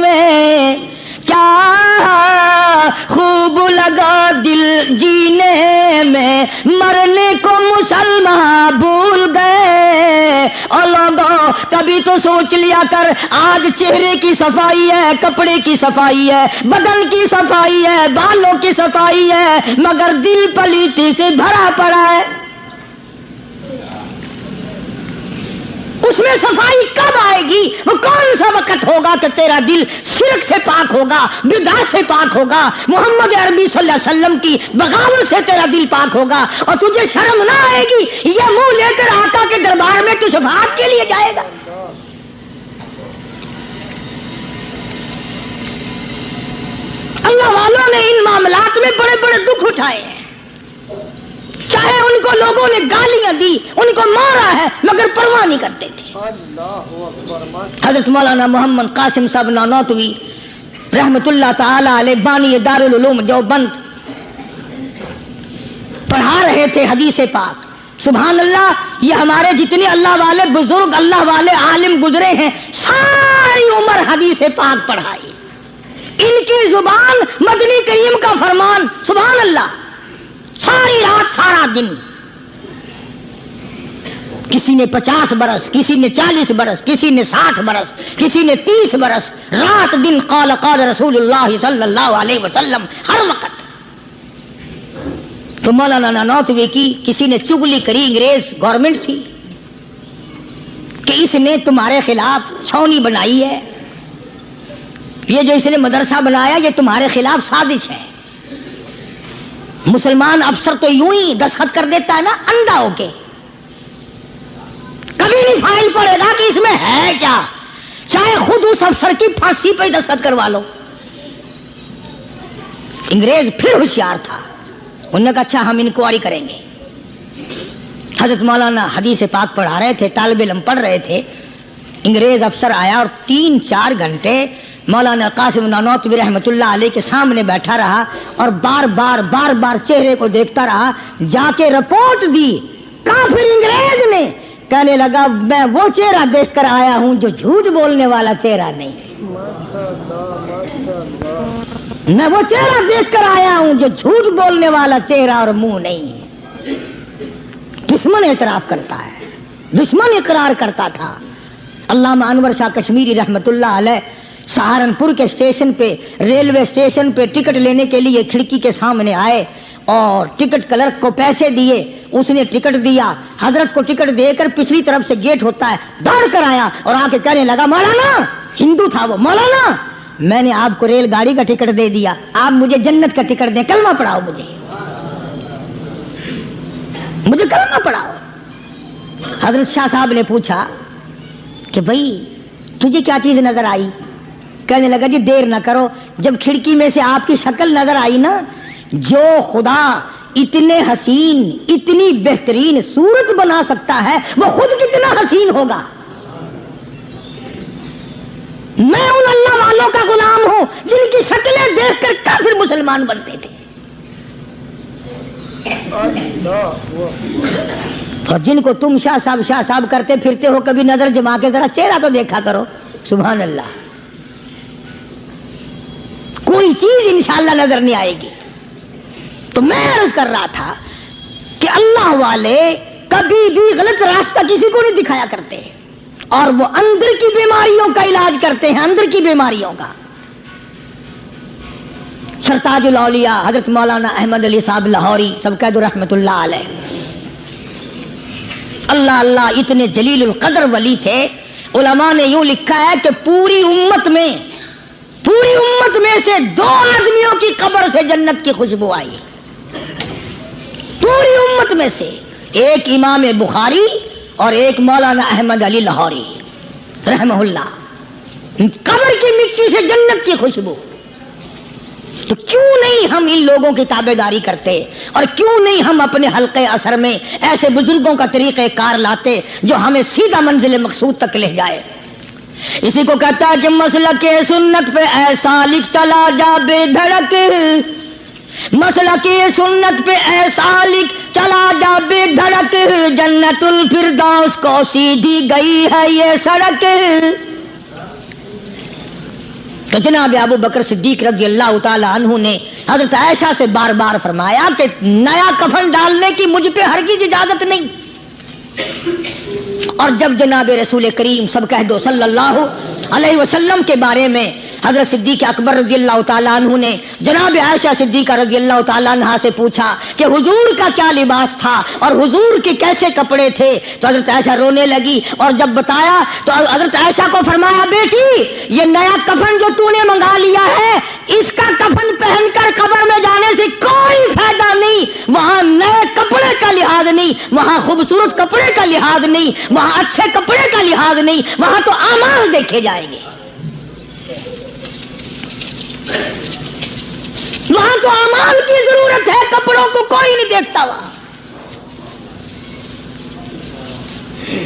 Speaker 1: میں، کیا خوب لگا دل جینے میں، مرنے کو مسلمان بھول گئے۔ اور لوگوں کبھی تو سوچ لیا کر، آج چہرے کی صفائی ہے، کپڑے کی صفائی ہے، بدن کی صفائی ہے، بالوں کی صفائی ہے، مگر دل پلیتی سے بھرا پڑا ہے۔ اس میں صفائی کب آئے گی؟ وہ کون سا وقت ہوگا کہ تیرا دل شرک سے پاک ہوگا، بدعت سے پاک ہوگا، محمد عربی صلی اللہ علیہ وسلم کی بغاوت سے تیرا دل پاک ہوگا، اور تجھے شرم نہ آئے گی یہ منہ لے کر آقا کے دربار میں تو شفاعت کے لیے جائے گا۔ اللہ والوں نے ان معاملات میں بڑے بڑے دکھ اٹھائے ہیں، ان کو لوگوں نے گالیاں دی، ان کو مارا ہے، مگر پرواہ نہیں کرتے تھے۔ حضرت مولانا محمد قاسم صاحب نانوتوی رحمت اللہ تعالی علیہ بانی دارالعلوم دیوبند پڑھا رہے تھے حدیث پاک۔ سبحان اللہ، یہ ہمارے جتنے اللہ والے بزرگ، اللہ والے عالم گزرے ہیں، ساری عمر حدیث پاک پڑھائی۔ ان کی زبان مدنی کریم کا فرمان، سبحان اللہ، ساری رات سارا دن۔ کسی نے 50 برس، کسی نے 40 برس، کسی نے 60 برس، کسی نے 30 برس، رات دن قال قال رسول اللہ صلی اللہ علیہ وسلم، ہر وقت۔ تو مولانا نانوتوی کی کسی نے چگلی کری، انگریز گورنمنٹ تھی کہ اس نے تمہارے خلاف چھاونی بنائی ہے، یہ جو اس نے مدرسہ بنایا یہ تمہارے خلاف سازش ہے۔ مسلمان افسر تو یوں ہی دستخط کر دیتا ہے نا اندھا ہو کے، کبھی نہیں فائل پڑے گا کہ اس میں ہے کیا، چاہے خود اس افسر کی پھانسی پہ ہی دستخط کروا لو۔ انگریز پھر ہوشیار تھا، انہوں نے کہا اچھا ہم انکوائری کریں گے۔ حضرت مولانا حدیث پاک پڑھا رہے تھے، طالب علم پڑھ رہے تھے، انگریز افسر آیا اور 3-4 گھنٹے مولانا قاسم نانوتوی رحمت اللہ علیہ کے سامنے بیٹھا رہا اور بار بار چہرے کو دیکھتا رہا۔ جا کے رپورٹ دی کافر انگریز نے، کہنے لگا میں وہ چہرہ دیکھ کر آیا ہوں جو جھوٹ بولنے والا چہرہ نہیں، میں وہ چہرہ دیکھ کر آیا ہوں جو جھوٹ بولنے والا چہرہ اور منہ نہیں۔ دشمن اعتراف کرتا ہے، دشمن اقرار کرتا تھا۔ علامہ انور شاہ کشمیری رحمت اللہ علیہ سہارنپور کے اسٹیشن پہ، ریلوے اسٹیشن پہ ٹکٹ لینے کے لیے کھڑکی کے سامنے آئے اور ٹکٹ کلرک کو پیسے دیے، اس نے ٹکٹ دیا، حضرت کو ٹکٹ دے کر پچھلی طرف سے گیٹ ہوتا ہے، دوڑ کر آیا اور آ کے کہنے لگا مولانا، ہندو تھا وہ، مولانا میں نے آپ کو ریل گاڑی کا ٹکٹ دے دیا، آپ مجھے جنت کا ٹکٹ دیں، کلمہ پڑھاؤ، مجھے کلمہ پڑھاؤ۔ حضرت شاہ صاحب نے پوچھا کہ بھائی تجھے کیا چیز نظر آئی؟ کہنے لگا جی دیر نہ کرو، جب کھڑکی میں سے آپ کی شکل نظر آئی نا، جو خدا اتنے حسین، اتنی بہترین صورت بنا سکتا ہے وہ خود کتنا حسین ہوگا۔ میں ان اللہ والوں کا غلام ہوں جن کی شکلیں دیکھ کر کافر مسلمان بنتے تھے، اور جن کو تم شاہ صاحب کرتے پھرتے ہو، کبھی نظر جما کے ذرا چہرہ تو دیکھا کرو۔ سبحان اللہ، کوئی چیز انشاءاللہ نظر نہیں آئے گی۔ تو میں عرض کر رہا تھا کہ اللہ والے کبھی بھی غلط راستہ کسی کو نہیں دکھایا کرتے، اور وہ اندر کی بیماریوں کا علاج کرتے ہیں، اندر کی بیماریوں کا۔ سرتاج الاولیاء حضرت مولانا احمد علی صاحب لاہوری سب کہہ دو رحمت اللہ علیہ، اللہ اللہ اتنے جلیل القدر ولی تھے۔ علماء نے یوں لکھا ہے کہ پوری امت میں سے 2 آدمیوں کی قبر سے جنت کی خوشبو آئی، پوری امت میں سے، ایک امام بخاری اور ایک مولانا احمد علی لاہوری رحمہ اللہ، قبر کی مٹی سے جنت کی خوشبو۔ تو کیوں نہیں ہم ان لوگوں کی تابع داری کرتے، اور کیوں نہیں ہم اپنے حلقے اثر میں ایسے بزرگوں کا طریقہ کار لاتے جو ہمیں سیدھا منزل مقصود تک لے جائے۔ اسی کو کہتا ہے کہ مسلک سنت پہ اے سالک چلا جا بے دھڑک، مسلک سنت پہ اے سالک چلا جا بے دھڑک، جنت الفردوس کو سیدھی گئی ہے یہ سڑک۔ تو جناب ابو بکر صدیق رضی اللہ تعالی عنہ نے حضرت عائشہ سے بار بار فرمایا کہ نیا کفن ڈالنے کی مجھ پہ ہرگز اجازت نہیں۔ اور جب جناب رسول کریم سب کہہ دو صلی اللہ علیہ وسلم کے بارے میں حضرت صدیق اکبر رضی اللہ تعالیٰ عنہ نے جناب عائشہ صدیقہ رضی اللہ تعالیٰ عنہ سے پوچھا کہ حضور کا کیا لباس تھا اور حضور کے کیسے کپڑے تھے، تو حضرت عائشہ رونے لگی، اور جب بتایا تو حضرت عائشہ کو فرمایا بیٹی یہ نیا کفن جو تو نے منگا لیا ہے، اس کا کفن پہن کر قبر میں جانے سے کوئی فائدہ نہیں، وہاں نئے کپڑے کا لحاظ نہیں، وہاں خوبصورت کپڑے کا لحاظ نہیں، وہاں اچھے کپڑے کا لحاظ نہیں، وہاں تو اعمال دیکھے جائیں گے، وہاں تو اعمال کی ضرورت ہے، کپڑوں کو کوئی نہیں دیکھتا وہاں۔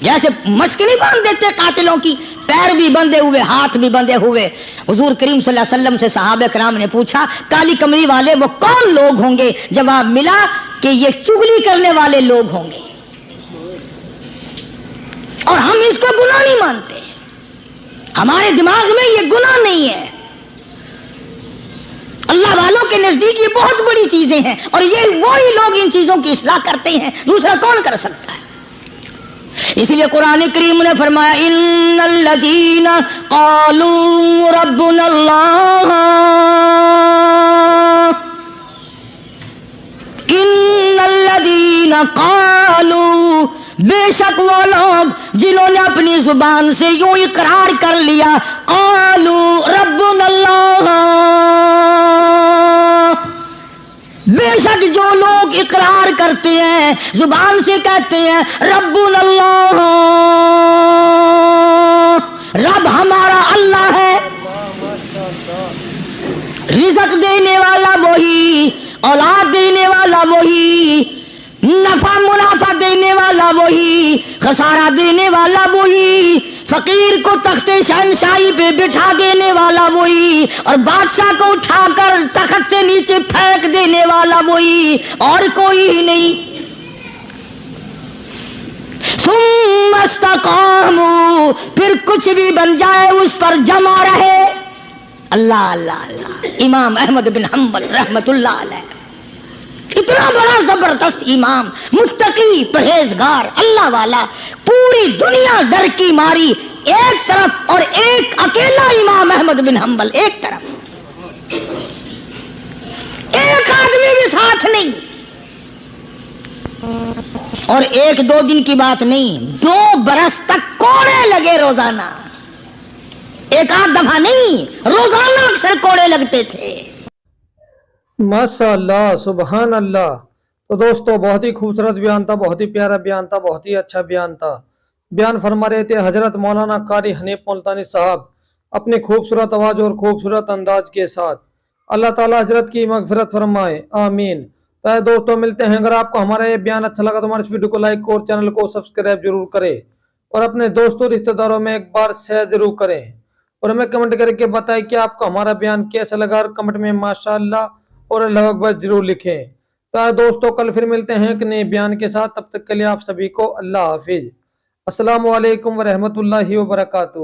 Speaker 1: جیسے مشک نہیں باندھ دیتے قاتلوں کی، پیر بھی بندھے ہوئے، ہاتھ بھی بندھے ہوئے۔ حضور کریم صلی اللہ علیہ وسلم سے صحابہ کرام نے پوچھا کالی کمری والے وہ کون لوگ ہوں گے؟ جواب ملا کہ یہ چغلی کرنے والے لوگ ہوں گے، اور ہم اس کو گناہ نہیں مانتے، ہمارے دماغ میں یہ گناہ نہیں ہے۔ اللہ والوں کے نزدیک یہ بہت بڑی چیزیں ہیں، اور یہ وہی لوگ ان چیزوں کی اصلاح کرتے ہیں، دوسرا کون کر سکتا ہے؟ اس لیے قرآن کریم نے فرمایا ان الذین قالوا ربنا اللہ، ان الذین قالوا، بے شک وہ لوگ جنہوں نے اپنی زبان سے یوں اقرار کر لیا قالوا ربنا اللہ، بے شک جو لوگ اقرار کرتے ہیں، زبان سے کہتے ہیں ربنا اللہ، رب ہمارا اللہ ہے، رزق دینے والا وہی، اولاد دینے والا وہی، نفع منافع دینے والا وہی، خسارہ دینے والا وہی، فقیر کو تخت شہنشاہی پہ بٹھا دینے والا وہی، اور بادشاہ کو اٹھا کر تخت سے نیچے پھینک دینے والا وہی، اور کوئی ہی نہیں۔ ثم استقاموا، پھر کچھ بھی بن جائے اس پر جمع رہے۔ اللہ اللہ اللہ، امام احمد بن حنبل رحمت اللہ علیہ، اتنا بڑا زبردست امام، متقی، پرہیزگار، اللہ والا، پوری دنیا ڈر کی ماری ایک طرف، اور ایک اکیلا امام احمد بن حنبل ایک طرف، ایک آدمی بھی ساتھ نہیں، اور ایک دو دن کی بات نہیں، 2 برس تک کوڑے لگے روزانہ، ایک آدھ دفعہ نہیں، روزانہ اکثر کوڑے لگتے تھے۔
Speaker 2: ماشاء اللہ، سبحان اللہ۔ تو دوستو بہت ہی خوبصورت بیان تھا، بہت ہی پیارا بیان تھا، بہت ہی اچھا بیان تھا۔ بیان فرما رہے تھے حضرت مولانا قاری حنیف ملتانی صاحب اپنی خوبصورت آواز اور خوبصورت انداز کے ساتھ۔ اللہ تعالیٰ حضرت کی مغفرت فرمائے، آمین۔ تو دوستو ملتے ہیں، اگر آپ کو ہمارا یہ بیان اچھا لگا تو ہمارے اس ویڈیو کو لائک اور چینل کو سبسکرائب ضرور کریں، اور اپنے دوستوں رشتہ داروں میں ایک بار شیئر ضرور کریں، اور ہمیں کمنٹ کر کے بتائیں کہ آپ کو ہمارا بیان کیسا لگا، اور کمنٹ میں ماشاءاللہ اور اللہ اکبر ضرور لکھیں۔ تو دوستو کل پھر ملتے ہیں ایک نئے بیان کے ساتھ، تب تک کے لیے آپ سبھی کو اللہ حافظ۔ السلام علیکم ورحمۃ اللہ وبرکاتہ۔